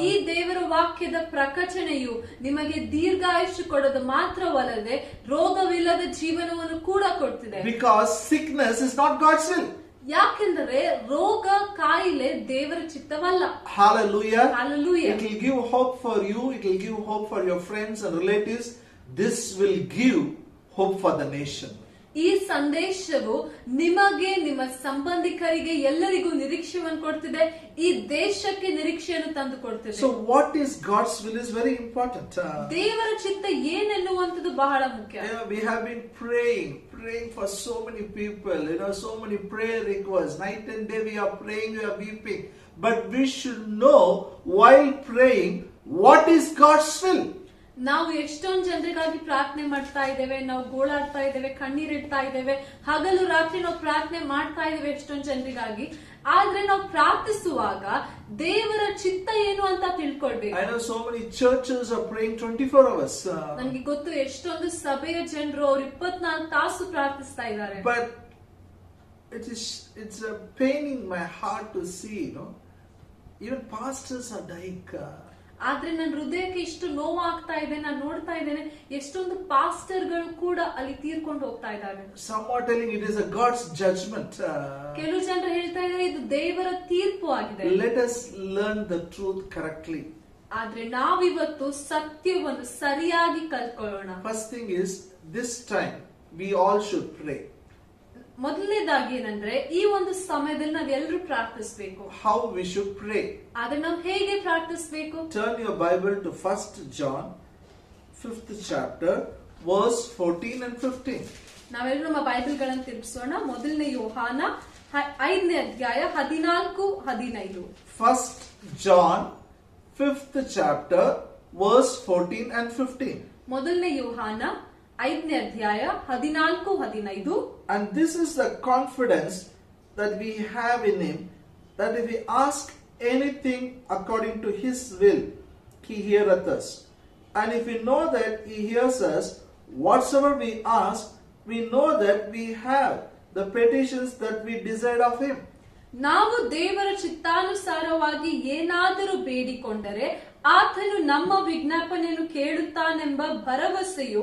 ಈ ದೇವರ ವಾಕ್ಯದ ಪ್ರಕಟಣೆಯು ನಿಮಗೆ ದೀರ್ಘಾಯುಷ್ಯ ಕೊಡೋದು ಮಾತ್ರವಲ್ಲದೆ ರೋಗವಿಲ್ಲದ ಜೀವನವನ್ನು ಕೂಡ ಕೊಡ್ತಿದೆ. Because sickness is not God's will. ಯಾಕೆಂದರೆ ರೋಗ ಕಾಯಿಲೆ ದೇವರ ಚಿತ್ತವಲ್ಲ. Hallelujah. Hallelujah. It will give hope for you. It will give hope for your friends and relatives. This will give hope for the nation. ಈ ಸಂದೇಶವು ನಿಮಗೆ, ನಿಮ್ಮ ಸಂಬಂಧಿಕರಿಗೆ, ಎಲ್ಲರಿಗೂ ನಿರೀಕ್ಷೆಯನ್ನು ಕೊಡ್ತಿದೆ. ಈ ದೇಶಕ್ಕೆ ನಿರೀಕ್ಷೆಯನ್ನು ತಂದು ಕೊಡ್ತಿದೆ. So what is God's will is very important. ದೇವರ ಚಿತ್ತ ಏನೆನ್ನುವಂಥದ್ದು ಬಹಳ ಮುಖ್ಯ. We have been praying for so many people, so many prayer requests. Night and day we are praying, we are weeping. But we should know while praying what is God's will. ನಾವು ಎಷ್ಟೊಂದು ಜನರಿಗಾಗಿ ಪ್ರಾರ್ಥನೆ ಮಾಡ್ತಾ ಇದ್ದೇವೆ, ನಾವು ಗೋಳಾಡ್ತಾ ಇದ್ದೇವೆ, ಕಣ್ಣೀರಿಡ್ತಾ ಇದ್ದೇವೆ, ಹಗಲು ರಾತ್ರಿ ನಾವು ಪ್ರಾರ್ಥನೆ ಮಾಡ್ತಾ ಇದ್ದೇವೆ ಎಷ್ಟೊಂದು ಜನರಿಗಾಗಿ. ಆದ್ರೆ ನಾವು ಪ್ರಾರ್ಥಿಸುವಾಗ ದೇವರ ಚಿತ್ತ ಏನು ಅಂತ ತಿಳ್ಕೊಳ್ಬೇಕು. I know so many churches are praying 24 hours. ನನಗೆ ಗೊತ್ತು ಎಷ್ಟೊಂದು ಸಭೆಯ ಜನರು ಅವರು 24 ತಾಸು ಪ್ರಾರ್ಥಿಸ್ತಾ ಇದ್ದಾರೆ. But it's paining my heart to see, even pastors are dying. ಆದ್ರೆ ನನ್ನ ಹೃದಯಕ್ಕೆ ಇಷ್ಟು ನೋವಾಗ್ತಾ ಇದೆ. ನಾನು ನೋಡ್ತಾ ಇದ್ದೇನೆ ಎಷ್ಟೊಂದು ಪಾಸ್ಟರ್ಗಳು ಕೂಡ ಅಲ್ಲಿ ತೀರ್ಕೊಂಡು ಹೋಗ್ತಾ ಇದ್ದಾರೆ. Some are telling it is a God's judgment. ಕೆಲವು ಜನರು ಹೇಳ್ತಾ ಇದ್ದಾರೆ ಇದು ದೇವರ ತೀರ್ಪು ಆಗಿದೆ. Let us learn the truth correctly. ಆದ್ರೆ ನಾವಿವತ್ತು ಸತ್ಯವನ್ನು ಸರಿಯಾಗಿ ಕಲ್ತ್ಕೊಳ್ಳೋಣ. First thing is, this time we all should pray. ಮೊದಲನೇದಾಗಿ ಏನಂದ್ರೆ ಈ ಒಂದು ಸಮಯದಲ್ಲಿ ನಾವೆಲ್ಲರೂ ಪ್ರಾರ್ಥಿಸಬೇಕು. How we should pray? ಆದ್ರೆ ನಾವು ಹೇಗೆ ಪ್ರಾರ್ಥಿಸಬೇಕು? Turn your Bible to 1 John 5th chapter verse 14 and 15. ನಾವೆಲ್ಲರೂ ನಮ್ಮ ಬೈಬಲ್ಗಳನ್ನು ತಿರುಗಿಸೋಣ. ಮೊದಲನೇ ಯೋಹಾನ 5ನೇ ಅಧ್ಯಾಯ 14-15. 1 John 5th chapter verse 14 and 15. ಮೊದಲನೇ ಯೋಹಾನ 5ನೇ ಅಧ್ಯಾಯ 14-15. And this is the confidence that we have in him, that if we ask anything according to his will, he heareth us. And if we know that he hears us, whatsoever we ask, we know that we have the petitions that we desired of him. ನಾವು ದೇವರ ಚಿತ್ತಾನುಸಾರವಾಗಿ ಏನಾದರೂ ಬೇಡಿಕೊಂಡರೆ ಆತನು ನಮ್ಮ ವಿಜ್ಞಾಪನೆಯನ್ನು ಕೇಳುತ್ತಾನೆಂಬ ಭರವಸೆಯು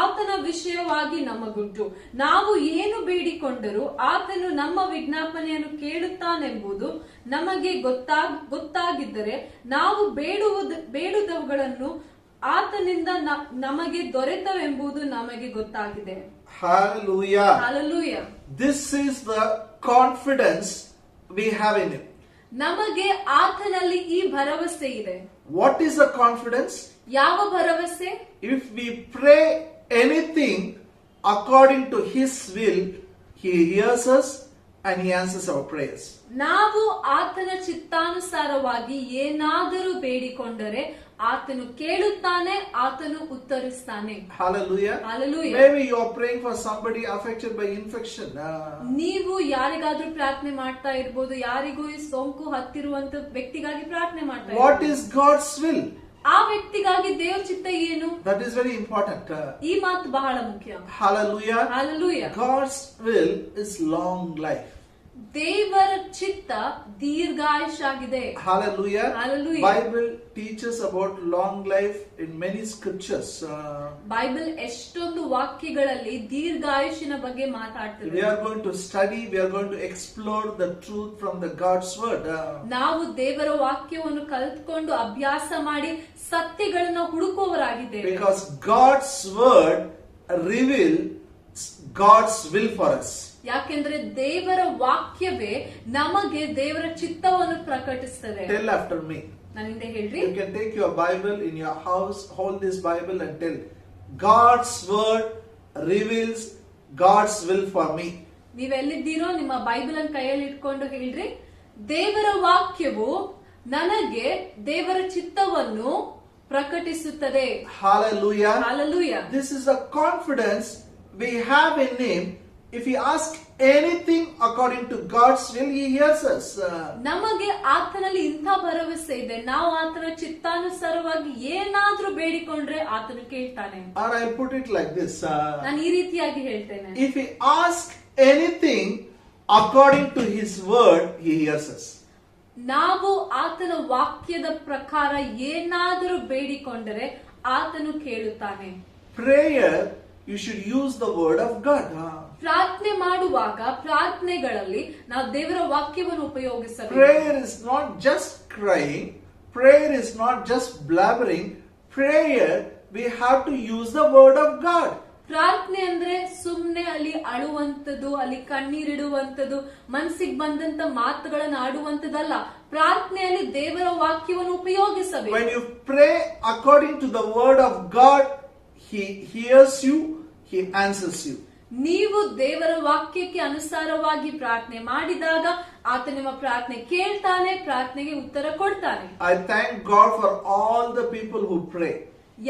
ಆತನ ವಿಷಯವಾಗಿ ನಮಗುಂಟು. ನಾವು ಏನು ಬೇಡಿಕೊಂಡರೂ ಆತನು ನಮ್ಮ ವಿಜ್ಞಾಪನೆಯನ್ನು ಕೇಳುತ್ತಾನೆಂಬುದು ನಮಗೆ ಗೊತ್ತಾಗಿದ್ದರೆ ನಾವು ಬೇಡುವುದವುಗಳನ್ನು ಆತನಿಂದ ನಮಗೆ ದೊರೆತವೆಂಬುದು ನಮಗೆ ಗೊತ್ತಾಗಿದೆ. Hallelujah. Hallelujah. This is the confidence we have in him. ನಮಗೆ ಆತನಲ್ಲಿ ಈ ಭರವಸೆ ಇದೆ. What is the confidence? ಯಾವ ಭರವಸೆ? If we pray anything according to his will, he hears us and he answers our prayers. ನಾವು ಆತನ ಚಿತ್ತಾನುಸಾರವಾಗಿ ಏನಾದರೂ ಬೇಡಿಕೊಂಡರೆ ಆತನು ಕೇಳುತ್ತಾನೆ, ಆತನು ಉತ್ತರಿಸ್ತಾನೆ. Hallelujah. Hallelujah. Maybe you are praying for somebody affected by infection. ನೀವು ಯಾರಿಗಾದ್ರೂ ಪ್ರಾರ್ಥನೆ ಮಾಡ್ತಾ ಇರ್ಬೋದು, ಯಾರಿಗೂ ಈ ಸೋಂಕು ಹತ್ತಿರುವಂತ ವ್ಯಕ್ತಿಗಾಗಿ ಪ್ರಾರ್ಥನೆ ಮಾಡ್ತಾ ಇರ್ಬೋದು. What is God's will? ಆ ವ್ಯಕ್ತಿಗಾಗಿ ದೇವರ ಚಿತ್ತ ಏನು? That is very important. ಈ ಮಾತು ಬಹಳ ಮುಖ್ಯ. Hallelujah. Hallelujah. God's will is long life. ದೇವರ ಚಿತ್ತ ದೀರ್ಘಾಯುಷಾಗಿದೆ. Hallelujah. Hallelujah. Bible teaches about long life in many scriptures. Bible ಎಷ್ಟೊಂದು ವಾಕ್ಯಗಳಲ್ಲಿ ದೀರ್ಘಾಯುಷಿನ ಬಗ್ಗೆ ಮಾತಾಡ್ತದೆ. We are going to study, we are going to explore the truth from the God's word. ನಾವು ದೇವರ ವಾಕ್ಯವನ್ನು ಕಲಿತುಕೊಂಡು ಅಭ್ಯಾಸ ಮಾಡಿ ಸತ್ಯಗಳನ್ನ ಹುಡುಕುವವರಾಗಿದ್ದೇವೆ. Because God's word reveals God's will for us. ಯಾಕೆಂದ್ರೆ ದೇವರ ವಾಕ್ಯವೇ ನಮಗೆ ದೇವರ ಚಿತ್ತವನ್ನು ಪ್ರಕಟಿಸ್ತದೆ. Tell after me. ನನ್ನಿಂದ ಹೇಳ್ರಿ. You can take your Bible in your house, hold this Bible and tell, God's word reveals God's will for me. ನೀವೆಲ್ಲಿದ್ದೀರೋ ನಿಮ್ಮ ಬೈಬಲ್ ಅನ್ನು ಕೈಯಲ್ಲಿ ಇಟ್ಕೊಂಡು ಹೇಳ್ರಿ, ದೇವರ ವಾಕ್ಯವು ನನಗೆ ದೇವರ ಚಿತ್ತವನ್ನು ಪ್ರಕಟಿಸುತ್ತದೆ. Hallelujah. Hallelujah. This is the confidence we have in him. If we ask anything according to God's will, he hears us. ನಮಗೆ ಆತನಲ್ಲಿ ಇಂಥ ಭರವಸೆ ಇದೆ, ನಾವು ಆತನ ಚಿತ್ತಾನುಸಾರವಾಗಿ ಏನಾದ್ರೂ ಬೇಡಿಕೊಂಡ್ರೆ ಆತನು ಕೇಳ್ತಾನೆ. Or I'll put it like this. ನಾನು ಈ ರೀತಿಯಾಗಿ ಹೇಳ್ತೇನೆ. If we ask anything according to his word, he hears us. ನಾವು ಆತನ ವಾಕ್ಯದ ಪ್ರಕಾರ ಏನಾದರೂ ಬೇಡಿಕೊಂಡರೆ ಆತನು ಕೇಳುತ್ತಾನೆ. Prayer, you should use the word of God. ಪ್ರಾರ್ಥನೆ ಮಾಡುವಾಗ ಪ್ರಾರ್ಥನೆಗಳಲ್ಲಿ ನಾವು ದೇವರ ವಾಕ್ಯವನ್ನು ಉಪಯೋಗಿಸಬೇಕು. Prayer is not just crying. Prayer is not just blabbering. Prayer, we have to use the word of God. ಪ್ರಾರ್ಥನೆ ಅಂದ್ರೆ ಸುಮ್ನೆ ಅಲ್ಲಿ ಅಳುವಂತದ್ದು, ಅಲ್ಲಿ ಕಣ್ಣೀರಿಡುವಂತದ್ದು, ಮನಸ್ಸಿಗೆ ಬಂದಂತ ಮಾತುಗಳನ್ನು ಆಡುವಂತದ್ದಲ್ಲ. ಪ್ರಾರ್ಥನೆಯಲ್ಲಿ ದೇವರ ವಾಕ್ಯವನ್ನು ಉಪಯೋಗಿಸಬೇಕು. When you pray according to the word of God, he hears you, he answers you. ನೀವು ದೇವರ ವಾಕ್ಯಕ್ಕೆ ಅನುಸಾರವಾಗಿ ಪ್ರಾರ್ಥನೆ ಮಾಡಿದಾಗ ಆತ ನಿಮ್ಮ ಪ್ರಾರ್ಥನೆ ಕೇಳ್ತಾನೆ, ಪ್ರಾರ್ಥನೆಗೆ ಉತ್ತರ ಕೊಡ್ತಾನೆ. I thank God for all the people who pray.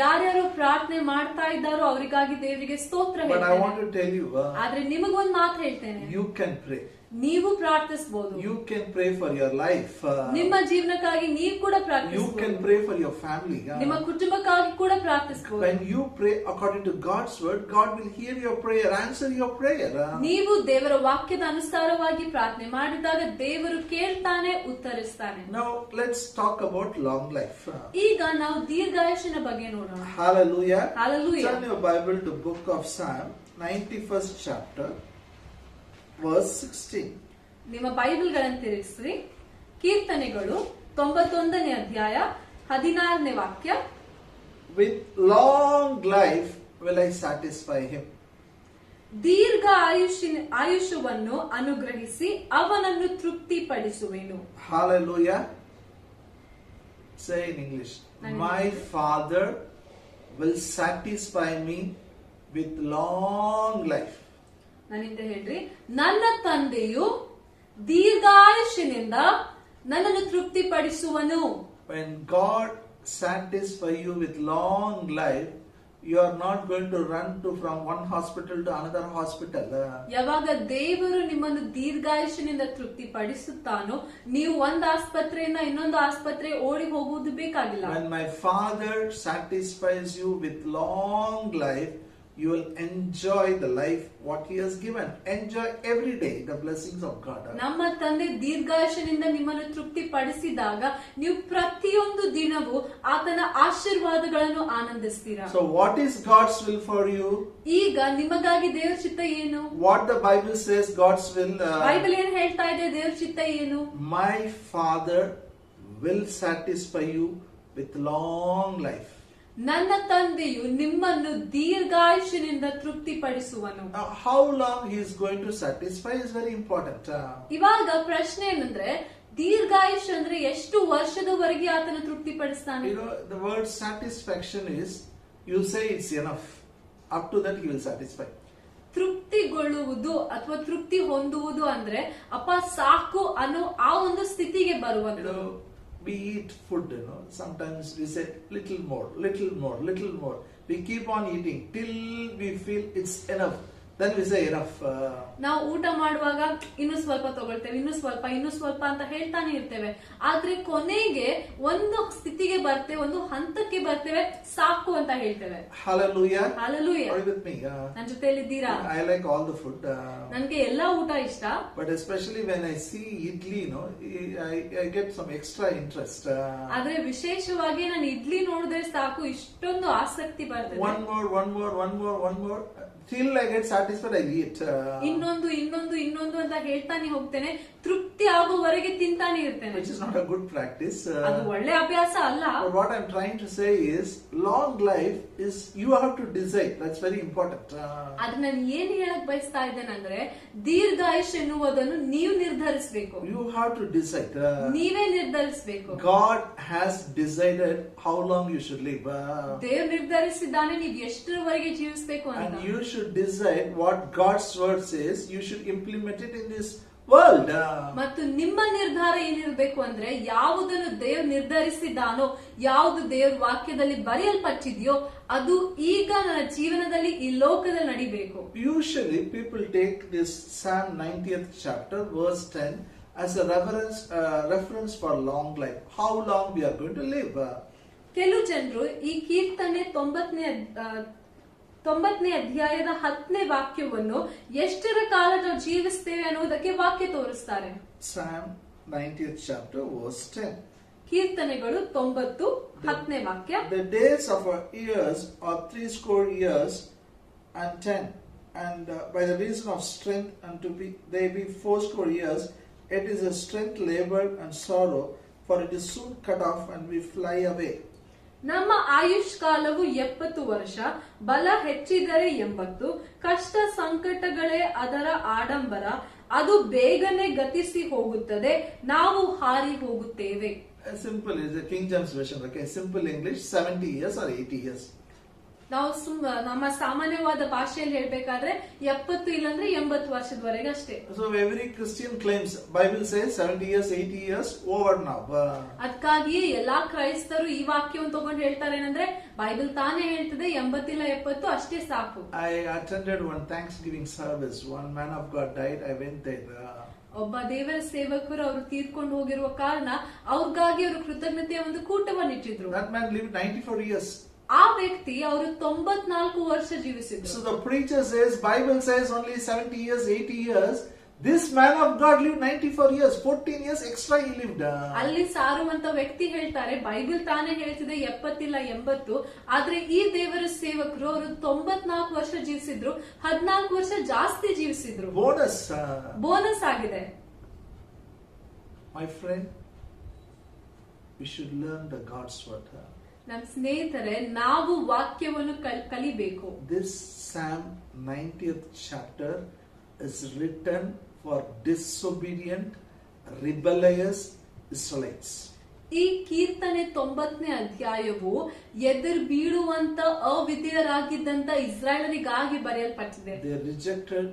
ಯಾರ್ಯಾರು ಪ್ರಾರ್ಥನೆ ಮಾಡ್ತಾ ಇದ್ದಾರೋ ಅವರಿಗಾಗಿ ದೇವರಿಗೆ ಸ್ತೋತ್ರ But I want ಹೇಳ್ತೇನೆ. to tell you, ಆದ್ರೆ ನಿಮಗೊಂದು ಮಾತು ಹೇಳ್ತೇನೆ, you can pray. ನೀವು ಪ್ರಾರ್ಥಿಸಬಹುದು. You can pray for your life. ನಿಮ್ಮ ಜೀವನಕ್ಕಾಗಿ ನೀವು ಕೂಡ You can ಪ್ರಾರ್ಥಿಸಬಹುದು. pray for your family. ನಿಮ್ಮ ಕುಟುಂಬಕ್ಕಾಗಿ ಕೂಡ ಪ್ರಾರ್ಥಿಸಬಹುದು. When you pray according to God's word, God will hear your prayer, answer your prayer. ನೀವು ದೇವರ ವಾಕ್ಯದ ಅನುಸಾರವಾಗಿ ಪ್ರಾರ್ಥನೆ ಮಾಡಿದಾಗ ದೇವರು ಕೇಳ್ತಾನೆ, ಉತ್ತರಿಸ್ತಾನೆ. Now let's talk about long life. ಈಗ ನಾವು ದೀರ್ಘಾಯುಷಿನ ಬಗ್ಗೆ ನೋಡೋಣ. Hallelujah. Hallelujah. Turn your Bible to book of Psalm, 91st chapter, verse 16. ನಿಮ್ಮ ಬೈಬಲ್ಗಳನ್ನು ತಿರುಗಿಸ್ರಿ. ಕೀರ್ತನೆಗಳು 91ನೇ ಅಧ್ಯಾಯ 16ನೇ ವಾಕ್ಯ. With long life will I satisfy him. ದೀರ್ಘ ಆಯುಷ್ಯವನ್ನು ಅನುಗ್ರಹಿಸಿ ಅವನನ್ನು ತೃಪ್ತಿಪಡಿಸುವೆನು. Hallelujah. Say in English. My Father will satisfy me with long life. ನನ್ನಿಂದ ಹೇಳ್ರಿ, ನನ್ನ ತಂದೆಯು ದೀರ್ಘಾಯುಷ್ಯನಿಂದ ನನ್ನನ್ನು ತೃಪ್ತಿಪಡಿಸುವನು. When God satisfies you with long life, you are not going to run from one hospital to another hospital. ಯಾವಾಗ ದೇವರು ನಿಮ್ಮನ್ನು ದೀರ್ಘಾಯುಷ್ಯನಿಂದ ತೃಪ್ತಿಪಡಿಸುತ್ತಾನೋ, ನೀವು ಒಂದು ಆಸ್ಪತ್ರೆಯಿಂದ ಇನ್ನೊಂದು ಆಸ್ಪತ್ರೆ ಓಡಿ ಹೋಗುವುದು ಬೇಕಾಗಿಲ್ಲ. When my Father satisfies you with long life, you will enjoy the life what He has given. Enjoy every day the blessings of God. ನಮ್ಮ ತಂದೆ ದೀರ್ಘಾಯುಷ್ಯನಿಂದ ನಿಮ್ಮನ್ನು ತೃಪ್ತಿಪಡಿಸಿದಾಗ ನೀವು ಪ್ರತಿಯೊಂದು ದಿನವೂ ಆತನ ಆಶೀರ್ವಾದಗಳನ್ನು ಆನಂದಿಸ್ತೀರಾ. So what is God's will for you? ಈಗ ನಿಮಗಾಗಿ ದೇವರ ಚಿತ್ತ ಏನು? What the Bible says God's will. Bible ಏನ್ ಹೇಳ್ತಾ ಇದೆ? ದೇವರ ಚಿತ್ತ ಏನು? My Father will satisfy you with long life. ನನ್ನ ತಂದೆಯು ನಿಮ್ಮನ್ನು ದೀರ್ಘಾಯುಷ್ಯನಿಂದ ತೃಪ್ತಿಪಡಿಸುವನು. How long He is going to satisfy is very important. ಇವಾಗ ಪ್ರಶ್ನೆ ಏನಂದ್ರೆ, ದೀರ್ಘಾಯುಷ್ಯ ಅಂದ್ರೆ ಎಷ್ಟು ವರ್ಷದವರೆಗೆ ಆತನ ತೃಪ್ತಿಪಡಿಸ್ತಾನೆ? You know, the word satisfaction is, you say it's enough. Up to that He will satisfy. ತೃಪ್ತಿಗೊಳ್ಳುವುದು ಅಥವಾ ತೃಪ್ತಿ ಹೊಂದುವುದು ಅಂದ್ರೆ ಅಪ್ಪ ಸಾಕು ಅನ್ನೋ ಆ ಒಂದು ಸ್ಥಿತಿಗೆ ಬರುವುದು. We eat food, sometimes we say little more, little more, little more. We keep on eating till we feel it's enough. Then we say enough. ನಾವು ಊಟ ಮಾಡುವಾಗ ಇನ್ನು ಸ್ವಲ್ಪ ತಗೊಳ್ತೇವೆ, ಇನ್ನು ಸ್ವಲ್ಪ ಅಂತ ಹೇಳ್ತಾನೆ ಇರ್ತೇವೆ. ಆದ್ರೆ ಕೊನೆಗೆ ಒಂದು ಸ್ಥಿತಿಗೆ ಬರ್ತೇವೆ, ಒಂದು ಹಂತಕ್ಕೆ ಬರ್ತೇವೆ, ಸಾಕು ಅಂತ ಹೇಳ್ತೇವೆ. Hallelujah. Hallelujah. Are you with me? ನನ್ನ ಜೊತೆಲಿದ್ದೀರಾ? I like all the food. ನನ್ಗೆ ಎಲ್ಲಾ ಊಟ ಇಷ್ಟ. But especially when I see idli, I get some extra interest. ಆದ್ರೆ ವಿಶೇಷವಾಗಿ ನಾನು ಇಡ್ಲಿ ನೋಡಿದ್ರೆ ಸಾಕು, ಇಷ್ಟೊಂದು ಆಸಕ್ತಿ ಬರ್ತದೆ. One more. Till I get satisfied, I eat. ಇನ್ನೊಂದು ಅಂತ ಹೇಳ್ತಾನೆ ಹೋಗ್ತೇನೆ, ತೃಪ್ತಿ ಆಗುವವರೆಗೆ ತಿಂತಾನೆ ಇರ್ತೇನೆ. Which is not a good practice. ಅದು ಒಳ್ಳೆ ಅಭ್ಯಾಸ ಅಲ್ಲ. But what I'm trying to say is, long life is, you have to decide. That's very important. ಅದು ನಾನು ಏನ್ ಹೇಳಕ್ ಬಯಸ್ತಾ ಇದ್ದೇನೆಂದ್ರೆ, ದೀರ್ಘಾಯುಷ್ಯ ಎನ್ನುವುದನ್ನು ನೀವು ನಿರ್ಧರಿಸಬೇಕು. You have to decide. ನೀವೇ ನಿರ್ಧರಿಸಬೇಕು. God has decided how long you should live. ದೇವ್ರು ನಿರ್ಧರಿಸಿದ್ದಾನೆ ನೀವು ಎಷ್ಟರವರೆಗೆ ಜೀವಿಸಬೇಕು ಅಂತ. And you should decide what God's word says. You should implement it in this world. ಮತ್ತು ನಿಮ್ಮ ನಿರ್ಧಾರ ಏನಿರಬೇಕು ಅಂದ್ರೆ, ಯಾವುದನ್ನು ದೇವ್ರು ನಿರ್ಧರಿಸಿದ್ದಾನೋ, ಯಾವುದು ದೇವ್ರ ವಾಕ್ಯದಲ್ಲಿ ಬರೆಯಲ್ಪಟ್ಟಿದೆಯೋ ಅದು ಈಗ ನನ್ನ ಜೀವನದಲ್ಲಿ ಈ ಲೋಕದಲ್ಲಿ ನಡಿಬೇಕು. Usually people take this Psalm 90th chapter verse 10 as a reference for long life. How long we are going to live. ಕೆಲವು ಜನರು ಈ ಕೀರ್ತನೆ 90ನೇ ಅಧ್ಯಾಯದ 10ನೇ ವಾಕ್ಯವನ್ನು ಎಷ್ಟರ ಕಾಲ ನಾವು ಜೀವಿಸ್ತೇವೆ ಅನ್ನೋದಕ್ಕೆ ವಾಕ್ಯ ತೋರಿಸ್ತಾರೆ. Psalm 90th chapter verse 10. ಕೀರ್ತನೆಗಳು 90 10ನೇ ವಾಕ್ಯ. The days of our years are 70 years and 10, and by the reason of strength unto they be 70 years. It is a strength, labor and sorrow, for it is soon cut off and we fly away. ನಮ್ಮ ಆಯುಷ್ ಕಾಲವು 70 ವರ್ಷ, ಬಲ ಹೆಚ್ಚಿದರೆ 80, ಕಷ್ಟ ಸಂಕಟಗಳೇ ಅದರ ಆಡಂಬರ, ಅದು ಬೇಗನೆ ಗತಿಸಿ ಹೋಗುತ್ತದೆ, ನಾವು ಹಾರಿ ಹೋಗುತ್ತೇವೆ. Simple is the King James version. Okay, simple English, 70 years or 80 years. ನಾವು ನಮ್ಮ ಸಾಮಾನ್ಯವಾದ ಭಾಷೆಯಲ್ಲಿ ಹೇಳ್ಬೇಕಾದ್ರೆ 70 ಇಲ್ಲಾಂದ್ರೆ 80 ವರ್ಷದವರೆಗೆ ಅಷ್ಟೇ. So every Christian claims, Bible says 70 years, 80 years, over now. ಅದಕ್ಕಾಗಿಯೇ ಎಲ್ಲಾ ಕ್ರೈಸ್ತರು ಈ ವಾಕ್ಯವನ್ನು ತಗೊಂಡು ಹೇಳ್ತಾರೆ ಏನಂದ್ರೆ, ಬೈಬಲ್ ತಾನೇ ಹೇಳ್ತದೆ 80 ಇಲ್ಲ 70 ಅಷ್ಟೇ ಸಾಕು. I attended one Thanksgiving service. One man of God died. I went there. ಒಬ್ಬ ದೇವರ ಸೇವಕರು ಅವರು ತೀರ್ಕೊಂಡು ಹೋಗಿರುವ ಕಾರಣ ಅವ್ರಿಗಾಗಿ ಅವರು ಕೃತಜ್ಞತೆಯ ಒಂದು ಕೂಟವನ್ನು ಇಟ್ಟಿದ್ರು. That man lived 94 years. ಆ ವ್ಯಕ್ತಿ ಅವರು 94 ವರ್ಷ ಜೀವಿಸಿದ್ರು. So the preacher says, Bible says only 70 years, 80 years. This man of God lived 94 years, 14 years extra he lived. ಅಲ್ಲಿ ಸಾರುವಂತ ವ್ಯಕ್ತಿ ಹೇಳ್ತಾರೆ, ಬೈಬಲ್ ತಾನೇ ಹೇಳ್ತಿದೆ 70 ಇಲ್ಲ 80, ಆದ್ರೆ ಈ ದೇವರ ಸೇವಕರು ಅವರು 94 ವರ್ಷ ಜೀವಿಸಿದ್ರು, 14 ವರ್ಷ ಜಾಸ್ತಿ ಜೀವಿಸಿದ್ರು. ಬೋನಸ್ ಆಗಿದೆ. My friend, we should learn the God's word. ನಮ್ಮ ಸ್ನೇಹಿತರೆ, ನಾವು ವಾಕ್ಯವನ್ನು ಕಲಿಬೇಕು. This Psalm 90th chapter is written for disobedient, rebellious Israelites. ಈ ಕೀರ್ತನೆ 90ನೇ ಅಧ್ಯಾಯವು ಎದುರು ಬೀಳುವಂತ ಅವಿಧೇಯರಾಗಿದ್ದಂತ ಇಸ್ರಾಯೇಲರಿಗಾಗಿ ಬರೆಯಲ್ಪಟ್ಟಿದೆ. They rejected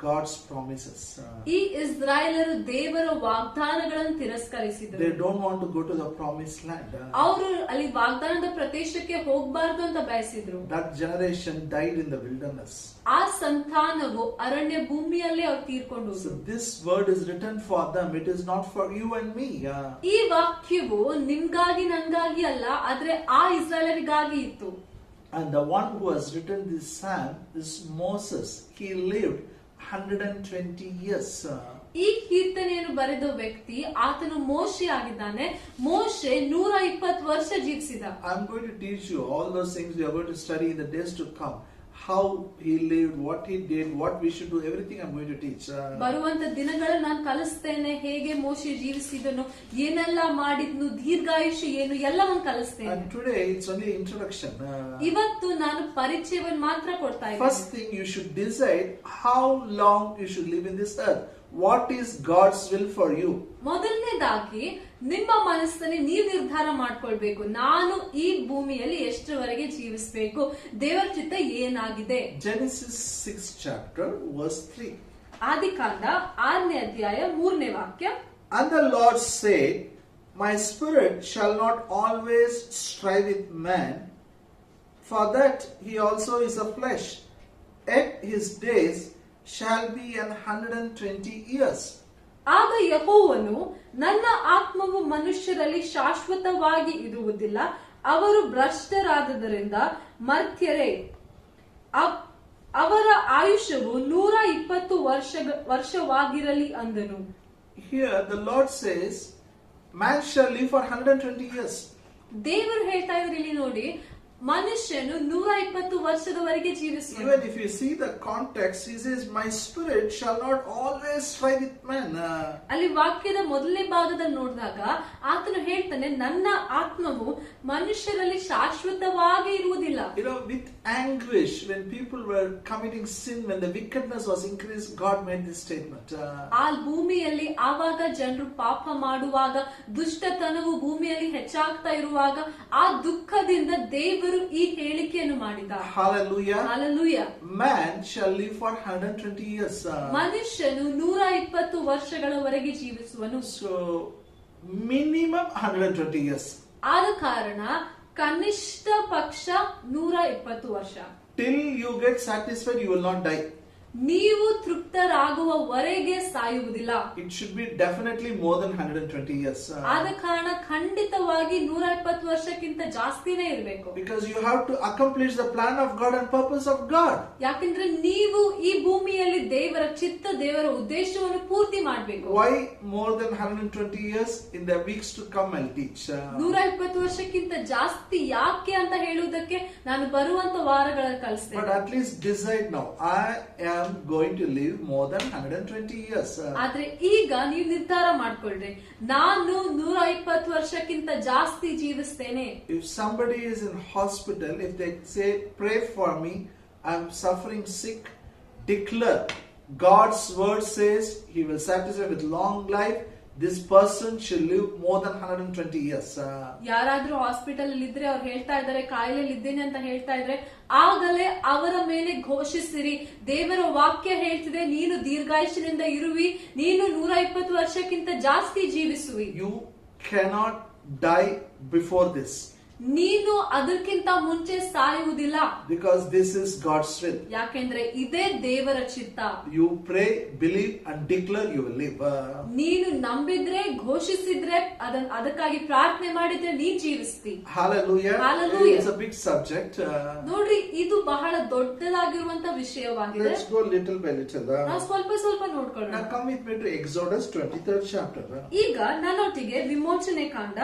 God's promises. ಈ ಇಸ್ರಾಯೇಲರು ದೇವರ ವಾಗ್ದಾನಗಳನ್ನು ತಿರಸ್ಕರಿಸಿದರು. They don't want to go to the promised land. ಅವರು ಅಲ್ಲಿ ವಾಗ್ದಾನದ ಪ್ರದೇಶಕ್ಕೆ ಹೋಗಬಾರದು ಅಂತ ಬಯಸಿದ್ರು. That generation died in the wilderness. ಆ ಸಂತಾನವು ಅರಣ್ಯ ಭೂಮಿಯಲ್ಲೇ ಅವ್ರು ತೀರ್ಕೊಂಡು So ಹೋದ್ರು. this word is written for them. It is not for you and me. ಈ ವಾಕ್ಯವು ನಿಮ್ಗಾಗಿ ನಂಗಾಗಿ ಅಲ್ಲ, ಆದ್ರೆ ಆ ಇಸ್ರಾಯೇಲರಿಗಾಗಿ ಇತ್ತು. And the one who has written this psalm is Moses. He lived 120 years. ಈ ಕೀರ್ತನೆಯನ್ನು ಬರೆದ ವ್ಯಕ್ತಿ ಆತನು ಮೋಶೆ ಆಗಿದ್ದಾನೆ. ಮೋಶೆ 120 ವರ್ಷ ಜೀವಿಸಿದ. I'm going to teach you all those things we are going to study in the days to come. How he lived, what he did, what we should do, everything I'm going to teach. ಬರುವಂತ ದಿನಗಳಲ್ಲಿ ನಾನು ಕಲಿಸ್ತೇನೆ, ಹೇಗೆ ಮೋಶೆ ಜೀವಿಸಿದನು, ಏನೆಲ್ಲ ಮಾಡಿದ್ನು, ದೀರ್ಘಾಯುಷ್ಯ ಏನು, ಎಲ್ಲವನ್ನು ಕಲಿಸ್ತೇನೆ. And today it's only introduction. ಇವತ್ತು ನಾನು ಪರಿಚಯವನ್ನು ಮಾತ್ರ ಕೊಡ್ತಾ First ಇದ್ದೀನಿ. thing you should decide how long you should live in this earth. What is God's will for you? ಮೊದಲನೇದಾಗಿ ನಿಮ್ಮ ಮನಸ್ಸಲ್ಲಿ ನೀವು ನಿರ್ಧಾರ ಮಾಡ್ಕೊಳ್ಬೇಕು, ನಾನು ಈ ಭೂಮಿಯಲ್ಲಿ ಎಷ್ಟರವರೆಗೆ ಜೀವಿಸಬೇಕು, ದೇವರ ಚಿತ್ತ ಏನಾಗಿದೆ. Genesis 6th chapter verse 3. ಆದಿಕಾಂಡ 6ನೇ ಅಧ್ಯಾಯ 3ನೇ ವಾಕ್ಯ. And the Lord said, My spirit shall not always strive with man, for that he also is a flesh, yet his days shall be 120 years. ಆಗ ಯೆಹೋವನು, ನನ್ನ ಆತ್ಮವು ಮನುಷ್ಯರಲ್ಲಿ ಶಾಶ್ವತವಾಗಿ ಇರುವುದಿಲ್ಲ, ಅವರು ಭ್ರಷ್ಟರಾದದರಿಂದ ಮರ್ತ್ಯರೇ, ಅವರ ಆಯುಷ್ಯವು 120 ವರ್ಷವಾಗಿರಲಿ ಅಂದನು. Here the Lord says, man shall live for 120 years. ದೇವರು ಹೇಳ್ತಾ ಇದ್ರು ಇಲ್ಲಿ ನೋಡಿ, ಮನುಷ್ಯನು 120 ವರ್ಷದವರೆಗೆ ಜೀವಿಸುವ. Even if you see the context, he says, My spirit shall not always strive with man. ಅಲ್ಲಿ ವಾಕ್ಯದ ಮೊದಲನೇ ಭಾಗದಲ್ಲಿ ನೋಡಿದಾಗ ಆತನು ಹೇಳ್ತಾನೆ, ನನ್ನ ಆತ್ಮವು ಮನುಷ್ಯರಲ್ಲಿ ಶಾಶ್ವತವಾಗಿ ಇರುವುದಿಲ್ಲ. You know, with anguish, when people were committing sin, when the wickedness was increased, God made this statement. ಆ ಭೂಮಿಯಲ್ಲಿ ಆವಾಗ ಜನರು ಪಾಪ ಮಾಡುವಾಗ, ದುಷ್ಟತನವು ಭೂಮಿಯಲ್ಲಿ ಹೆಚ್ಚಾಗ್ತಾ ಇರುವಾಗ, ಆ ದುಃಖದಿಂದ ದೇವರು ಈ ಹೇಳಿಕೆಯನ್ನು ಮಾಡಿದ. Hallelujah. Hallelujah. Man shall live for 120 years. ಮನುಷ್ಯನು 120 ವರ್ಷಗಳವರೆಗೆ ಜೀವಿಸುವನು. So, minimum 120 years. ಆದ ಕಾರಣ ಕನಿಷ್ಠ ಪಕ್ಷ 120 ವರ್ಷ. Till you get satisfied, you will not die. ನೀವು ತೃಪ್ತರಾಗುವವರೆಗೆ ಸಾಯುವುದಿಲ್ಲ. It should be definitely more than 120 years. ಆದ ಕಾರಣ ಖಂಡಿತವಾಗಿ 120 ವರ್ಷಕ್ಕಿಂತ ಜಾಸ್ತಿನೇ ಇರಬೇಕು. Because you have to accomplish the plan of God and purpose of God. ಯಾಕಂದ್ರೆ ನೀವು ಈ ಭೂಮಿಯಲ್ಲಿ ದೇವರ ಚಿತ್ತ, ದೇವರ ಉದ್ದೇಶವನ್ನು ಪೂರ್ತಿ ಮಾಡಬೇಕು. Why more than 120 years? In the weeks to come I'll teach. 120 ವರ್ಷಕ್ಕಿಂತ ಜಾಸ್ತಿ ಯಾಕೆ ಅಂತ ಹೇಳುವುದಕ್ಕೆ ನಾನು ಬರುವಂತ ವಾರಗಳಲ್ಲಿ ಕಲಿಸ್ತೇನೆ. But at least decide now. I am going to live more than 120 years. ಆದ್ರೆ ಈಗ ನೀವು ನಿರ್ಧಾರ ಮಾಡ್ಕೊಳ್ರಿ, ನಾನು 120 ವರ್ಷಕ್ಕಿಂತ ಜಾಸ್ತಿ ಜೀವಿಸ್ತೇನೆ. If somebody is in hospital, if they say, pray for me, I'm suffering sick, declare. God's word says he will satisfy with long life. This person should live more than 120 years. ಯಾರಾದ್ರೂ ಹಾಸ್ಪಿಟಲ್ ಅಲ್ಲಿ ಇದ್ರೆ ಅವ್ರು ಹೇಳ್ತಾ ಇದ್ದಾರೆ ಕಾಯಿಲೆಯಲ್ಲಿ ಇದ್ದೇನೆ ಅಂತ ಹೇಳ್ತಾ ಇದ್ರೆ, ಆಗಲೇ ಅವರ ಮೇಲೆ ಘೋಷಿಸಿರಿ, ದೇವರ ವಾಕ್ಯ ಹೇಳ್ತಿದೆ ನೀನು ದೀರ್ಘಾಯುಷ್ಯದಿಂದ ಇರುವಿ, ನೀನು 120 ವರ್ಷಕ್ಕಿಂತ ಜಾಸ್ತಿ ಜೀವಿಸುವಿ. You cannot die before this. ನೀನು ಅದಕ್ಕಿಂತ ಮುಂಚೆ ಸಾಯುವುದಿಲ್ಲ. Because this is God's will. ಯಾಕೆಂದ್ರೆ ಇದೇ ದೇವರ ಚಿತ್ತ. You pray, believe and declare, you will live. ನೀನು ನಂಬಿದ್ರೆ, ಘೋಷಿಸಿದ್ರೆ, ಅದಕ್ಕಾಗಿ ಪ್ರಾರ್ಥನೆ ಮಾಡಿದ್ರೆ ನೀನ್ ಜೀವಿಸ್ತಿ. Hallelujah. Hallelujah. It's a big subject. ನೋಡ್ರಿ, ಇದು ಬಹಳ ದೊಡ್ಡದಾಗಿರುವಂತ ವಿಷಯವಾಗಿದೆ. Let's go little by little. ನಾವು ಸ್ವಲ್ಪ ಸ್ವಲ್ಪ ನೋಡ್ಕೊಳ್ಳೋಣ. Now come with me to Exodus 23rd chapter. ಈಗ ನನ್ನೊಟ್ಟಿಗೆ ವಿಮೋಚನೆ ಕಾಂಡ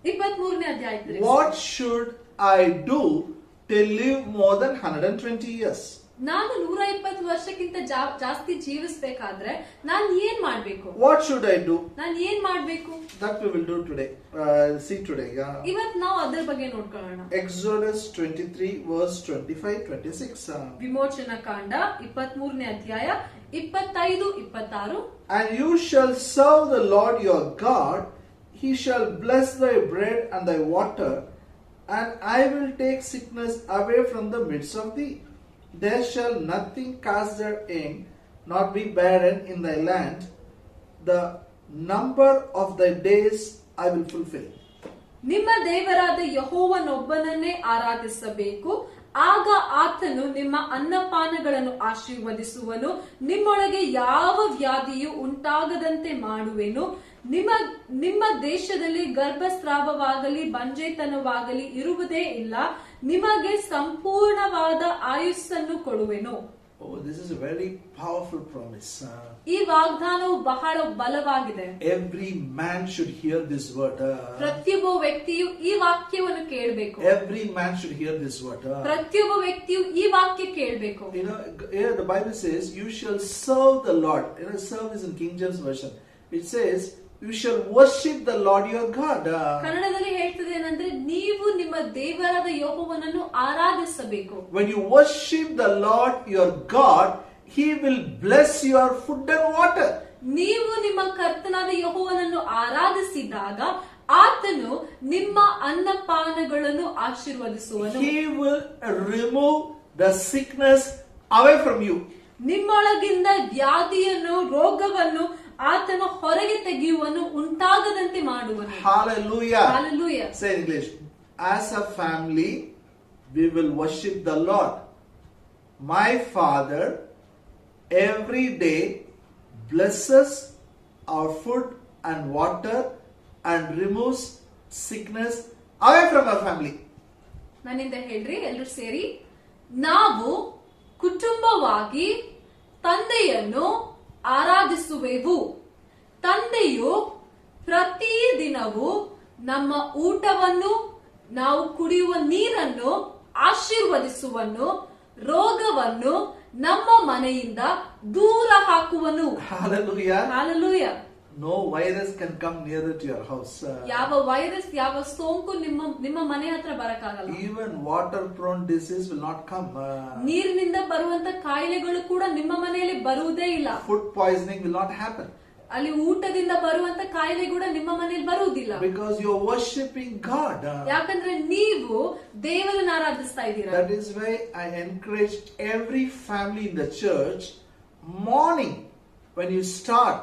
23ನೇ ಅಧ್ಯಾಯ. What should I do to live more than 120 years? ನಾನು 120 ವರ್ಷಕ್ಕಿಂತ ಜಾಸ್ತಿ ಜೀವಿಸಬೇಕಾದ್ರೆ ನಾನು ಏನ್ ಮಾಡ್ಬೇಕು? What should I do? ನಾನು ಏನ್ ಮಾಡ್ಬೇಕು? That we will do today. See today. ಇವತ್ತು ನಾವು ಅದರ ಬಗ್ಗೆ ನೋಡ್ಕೊಳ್ಳೋಣ. Exodus 23 verse 25-26. ವಿಮೋಚನಾ ಕಾಂಡ 23ನೇ ಅಧ್ಯಾಯ 25-26. And you shall serve the Lord your God. He shall bless thy bread and thy water, and I will take sickness away from the midst of thee. There shall nothing cast their young, not be barren in thy land. The number of thy days I will fulfill. ನಿಮ್ಮ ದೇವರಾದ ಯೆಹೋವನೊಬ್ಬನನ್ನೇ ಆರಾಧಿಸಬೇಕು, ಆಗ ಆತನು ನಿಮ್ಮ ಅನ್ನಪಾನಗಳನ್ನು ಆಶೀರ್ವದಿಸುವನು, ನಿಮ್ಮೊಳಗೆ ಯಾವ ವ್ಯಾಧಿಯು ಉಂಟಾಗದಂತೆ ಮಾಡುವೆನು, ನಿಮ್ಮ ದೇಶದಲ್ಲಿ ಗರ್ಭಸ್ರಾವವಾಗಲಿ ಬಂಜೆತನವಾಗಲಿ ಇರುವುದೇ ಇಲ್ಲ, ನಿಮಗೆ ಸಂಪೂರ್ಣವಾದ ಆಯುಸ್ಸನ್ನು ಕೊಡುವೆನು. Oh, this is a very powerful promise. ಈ ವಾಗ್ದಾನವು ಬಹಳ ಬಲವಾಗಿದೆ. Every man should hear this word. ಪ್ರತಿಯೊಬ್ಬ ವ್ಯಕ್ತಿಯು ಈ ವಾಕ್ಯವನ್ನು ಕೇಳಬೇಕು. Every man should hear this word. ಪ್ರತಿಯೊಬ್ಬ ವ್ಯಕ್ತಿಯು ಈ ವಾಕ್ಯ ಕೇಳಬೇಕು. You know, here the Bible says, "You shall serve the Lord." You know, serve is in King James version. It says, "You shall worship the Lord your God." ಕನ್ನಡದಲ್ಲಿ ಹೇಳ್ತದೆ ಏನಂದ್ರೆ, ನೀವು ನಿಮ್ಮ ದೇವರಾದ ಯೆಹೋವನನ್ನು ಆರಾಧಿಸಬೇಕು. When you worship the Lord your God, He will bless your food and water. ನೀವು ನಿಮ್ಮ ಕರ್ತನಾದ ಯೆಹೋವನನ್ನು ಆರಾಧಿಸಿದಾಗ ಆತನು ನಿಮ್ಮ ಅನ್ನಪಾನಗಳನ್ನು ಆಶೀರ್ವದಿಸುವನು. He will remove the sickness away from you. ನಿಮ್ಮೊಳಗಿಂದ ವ್ಯಾಧಿಯನ್ನು, ರೋಗವನ್ನು ಆತನು ಹೊರಗೆ ತೆಗೆಯುವನು, ಉಂಟಾಗದಂತೆ ಮಾಡುವನು. Hallelujah. Hallelujah. Say in English, as a family, we will worship the Lord. My Father every day blesses our food and water and removes sickness away from our family. ನನ್ನಿಂದ ಹೇಳ್ರಿ ಎಲ್ಲರೂ ಸೇರಿ. ನಾವು ಕುಟುಂಬವಾಗಿ ತಂದೆಯನ್ನು ಆರಾಧಿಸುವೆವು. ತಂದೆಯು ಪ್ರತಿದಿನವೂ ನಮ್ಮ ಊಟವನ್ನು, ನಾವು ಕುಡಿಯುವ ನೀರನ್ನು ಆಶೀರ್ವದಿಸುವನು, ರೋಗವನ್ನು ನಮ್ಮ ಮನೆಯಿಂದ ದೂರ ಹಾಕುವನು. Hallelujah. Hallelujah. No virus can come nearer to your house. ಯಾವ ವೈರಸ್, ಯಾವ ಸೋಂಕು ನಿಮ್ಮ ಮನೆ ಹತ್ರ ಬರಕ್ಕಾಗಲ್ಲ. Even water prone disease will not come. ನೀರಿನಿಂದ ಬರುವಂತ ಕಾಯಿಲೆಗಳು ಕೂಡ ನಿಮ್ಮ ಮನೆಯಲ್ಲಿ ಬರುವುದೇ ಇಲ್ಲ. Food poisoning will not happen. ಅಲ್ಲಿ ಊಟದಿಂದ ಬರುವಂತ ಕಾಯಿಲೆ ಕೂಡ ನಿಮ್ಮ ಮನೆಯಲ್ಲಿ ಬರುವುದಿಲ್ಲ. Because you are worshipping God. ಯಾಕಂದ್ರೆ ನೀವು ದೇವರನ್ನು ಆರಾಧಿಸ್ತಾ ಇದ್ದೀರಾ. That is why I encourage every family in the church, morning when you start,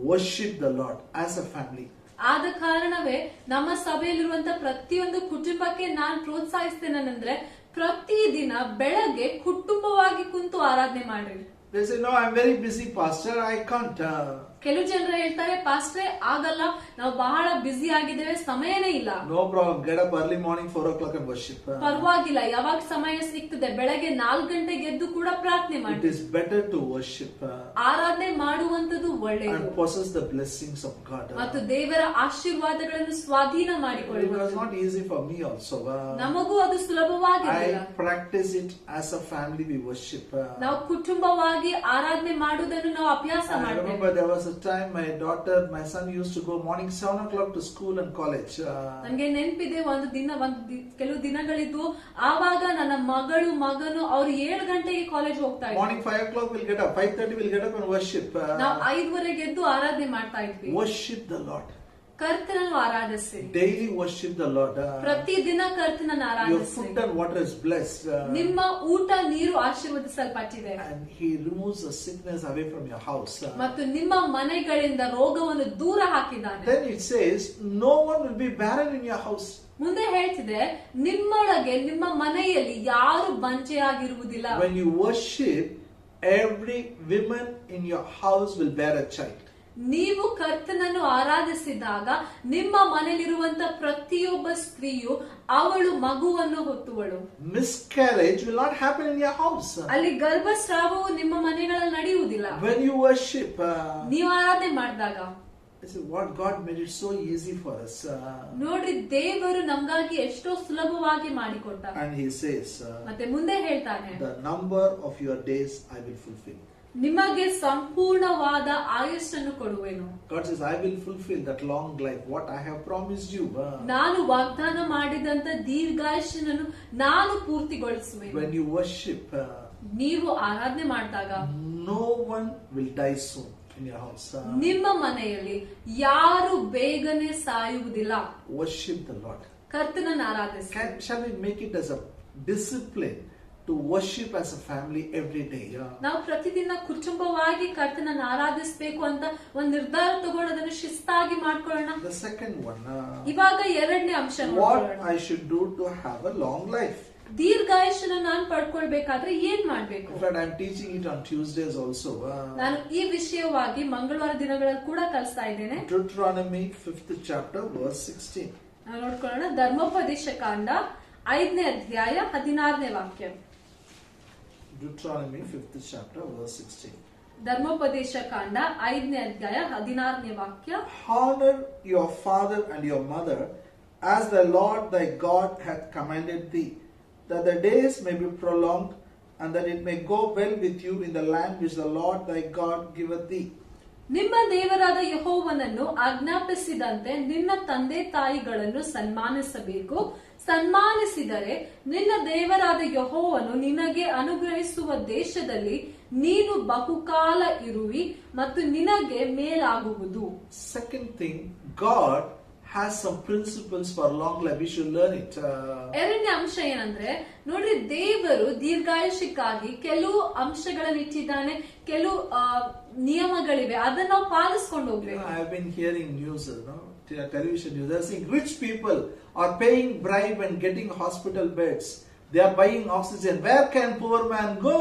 worship the Lord as a family. ಆದ ಕಾರಣವೇ ನಮ್ಮ ಸಭೆಯಲ್ಲಿರುವಂತ ಪ್ರತಿಯೊಂದು ಕುಟುಂಬಕ್ಕೆ ನಾನು ಪ್ರೋತ್ಸಾಹಿಸ್ತೇನೆಂದ್ರೆ, ಪ್ರತಿದಿನ ಬೆಳಗ್ಗೆ ಕುಟುಂಬವಾಗಿ ಕುಂತು ಆರಾಧನೆ ಮಾಡ್ರಿ. They say, "No, I'm very busy, pastor. I can't." ಕೆಲವು ಜನರು ಹೇಳ್ತಾರೆ, ಪಾಸ್ಟ್ರೆ ಆಗಲ್ಲ, ನಾವು ಬಹಳ ಬ್ಯುಸಿ ಆಗಿದ್ದೇವೆ, ಸಮಯನೇ ಇಲ್ಲ. No problem. Get up early morning 4 o'clock and worship. ಪರವಾಗಿಲ್ಲ, ಯಾವಾಗ ಸಮಯ ಸಿಗ್ತದೆ ಬೆಳಗ್ಗೆ 4 ಗಂಟೆಗೆ ಎದ್ದು ಕೂಡ ಪ್ರಾರ್ಥನೆ It ಮಾಡಿ. is better to worship ಆರಾಧನೆ ಮಾಡುವಂತದ್ದು and ಒಳ್ಳೆಯದು possess the blessings of God. ಮತ್ತು ದೇವರ ಆಶೀರ್ವಾದಗಳನ್ನು ಸ್ವಾಧೀನ It was ಮಾಡಿಕೊಳ್ಳುವುದು. not easy for me also. ನಮಗೂ ಅದು ಸುಲಭವಾಗಿಲ್ಲ. I practice it as a family. We worship. ನಾವು ಕುಟುಂಬವಾಗಿ ಆರಾಧನೆ ಮಾಡುವುದನ್ನು ನಾವು ಅಭ್ಯಾಸ I ಮಾಡ್ತೇವೆ. remember there was a time my son used to go morning 7 o'clock to school and college. ನನಗೆ ನೆನಪಿದೆ, ಕೆಲವು ದಿನಗಳಿದ್ವು, ಆವಾಗ ನನ್ನ ಮಗನು ಅವ್ರು 7 ಗಂಟೆಗೆ ಕಾಲೇಜ್ ಹೋಗ್ತಾ ಇದ್ರು. Morning 5 o'clock we'll get up. 5:30 we'll get up and worship. ನಾವು 5:30 ಎದ್ದು ಆರಾಧನೆ ಮಾಡ್ತಾ ಇದ್ವಿ. Worship the Lord. ಕರ್ತನನ್ನು ಆರಾಧಿಸಿ. Daily worship the Lord. ಪ್ರತಿದಿನ ಕರ್ತನನ್ನು Your ಆರಾಧಿಸಿ. food and water is blessed. ನಿಮ್ಮ ಊಟ ನೀರು ಆಶೀರ್ವದಿಸಲ್ಪಟ್ಟಿದೆ. And He removes the sickness away from your house. ಮತ್ತು ನಿಮ್ಮ ಮನೆಗಳಿಂದ ರೋಗವನ್ನು ದೂರ ಹಾಕಿದ್ದಾನೆ. Then it says, no one will be barren in your house. ಮುಂದೆ ಹೇಳ್ತಿದೆ, ನಿಮ್ಮೊಳಗೆ, ನಿಮ್ಮ ಮನೆಯಲ್ಲಿ ಯಾರು ಬಂಜೆಯಾಗಿರುವುದಿಲ್ಲ. When you worship, every woman in your house will bear a child. ನೀವು ಕರ್ತನನ್ನು ಆರಾಧಿಸಿದಾಗ ನಿಮ್ಮ ಮನೆಯಲ್ಲಿರುವಂತ ಪ್ರತಿಯೊಬ್ಬ ಸ್ತ್ರೀಯು ಅವಳು ಮಗುವನ್ನು ಹೊತ್ತುವಳು. Miscarriage will not happen in your house. ಅಲ್ಲಿ ಗರ್ಭಸ್ರಾವವು ನಿಮ್ಮ ಮನೆಗಳಲ್ಲಿ ನಡೆಯುವುದಿಲ್ಲ. When you worship, ನೀವು ಆರಾಧನೆ ಮಾಡಿದಾಗ, this is what God made it so easy for us. ನೋಡ್ರಿ, ದೇವರು ನಮ್ಗಾಗಿ ಎಷ್ಟೋ ಸುಲಭವಾಗಿ ಮಾಡಿಕೊಟ್ಟ. And He says, ಮತ್ತೆ ಮುಂದೆ ಹೇಳ್ತಾನೆ, the number of your days I will fulfill. ನಿಮಗೆ ಸಂಪೂರ್ಣವಾದ ಆಯುಷ್ಯನ್ನು ಕೊಡುವೆನು. God says, I will fulfill that long life, what I have promised you. ನಾನು ವಾಗ್ದಾನ ಮಾಡಿದಂತ ದೀರ್ಘಾಯುಷ್ಯನನ್ನು ನಾನು ಪೂರ್ತಿಗೊಳಿಸುವೆನು. When you worship, ನೀವು ಆರಾಧನೆ ಮಾಡಿದಾಗ no one will die soon in your house. ನಿಮ್ಮ ಮನೆಯಲ್ಲಿ ಯಾರು ಬೇಗನೆ ಸಾಯುವುದಿಲ್ಲ. Worship the Lord. ಕರ್ತನನ್ನು ಆರಾಧಿಸಿ. Shall we make it as a discipline to worship as a family every day. ನಾವು ಪ್ರತಿದಿನ ಕುಟುಂಬವಾಗಿ ಕರ್ತನನ್ನು ಆರಾಧಿಸಬೇಕು ಅಂತ ಒಂದು ನಿರ್ಧಾರ ತಗೊಂಡು ಅದನ್ನು ಶಿಸ್ತಾಗಿ ಮಾಡ್ಕೊಳ್ಳೋಣ. The second one, ಇವಾಗ ಎರಡನೇ ಅಂಶ what ನೋಡೋಣ. I should do to have a long life. ದೀರ್ಘಾಯುಷ್ಯನ ನಾನು ಪಡ್ಕೊಳ್ಬೇಕಾದ್ರೆ ಏನ್ ಮಾಡ್ಬೇಕು? In fact, I'm teaching it on Tuesdays also. ನಾನು ಈ ವಿಷಯವಾಗಿ ಮಂಗಳವಾರ ದಿನಗಳಲ್ಲಿ ಕೂಡ ಕಲಿಸ್ತಾ ಇದ್ದೇನೆ. Deuteronomy 5th chapter verse 16. ನಾವು ನೋಡ್ಕೊಳ್ಳೋಣ. ಧರ್ಮೋಪದೇಶ ಕಾಂಡ 5ನೇ ಅಧ್ಯಾಯ 16ನೇ ವಾಕ್ಯ. Deuteronomy 5th chapter verse 16. ಧರ್ಮೋಪದೇಶ ಕಾಂಡ 5ನೇ ಅಧ್ಯಾಯ 16ನೇ ವಾಕ್ಯ. Honor your father and your mother as the Lord thy God hath commanded thee, that the days may be prolonged, and that it may go well with you in the land which the Lord thy God giveth thee. ನಿಮ್ಮ ದೇವರಾದ ಯೆಹೋವನನ್ನು ಆಜ್ಞಾಪಿಸಿದಂತೆ ನಿನ್ನ ತಂದೆ ತಾಯಿಗಳನ್ನು ಸನ್ಮಾನಿಸಬೇಕು. ಸನ್ಮಾನಿಸಿದರೆ ನಿನ್ನ ದೇವರಾದ ಯೆಹೋವನು ನಿನಗೆ ಅನುಗ್ರಹಿಸುವ ದೇಶದಲ್ಲಿ ನೀನು ಬಹುಕಾಲ ಇರುವಿ ಮತ್ತು ನಿನಗೆ ಮೇಲಾಗುವುದು. Second thing, God has some principles for long life. We should learn it. ಎರಡನೇ ಅಂಶ ಏನಂದ್ರೆ ನೋಡ್ರಿ, ದೇವರು ದೀರ್ಘಾಯುಷ್ಯಕ್ಕಾಗಿ ಕೆಲವು ಅಂಶಗಳನ್ನು ಇಟ್ಟಿದ್ದಾನೆ, ಕೆಲವು ನಿಯಮಗಳಿವೆ, ಅದನ್ನ ನಾವು ಪಾಲಿಸ್ಕೊಂಡು ಹೋಗ್ಬೇಕು. I have been hearing news, television news. They are saying rich people are paying bribe and getting hospital beds. They are buying oxygen. Where can poor man go?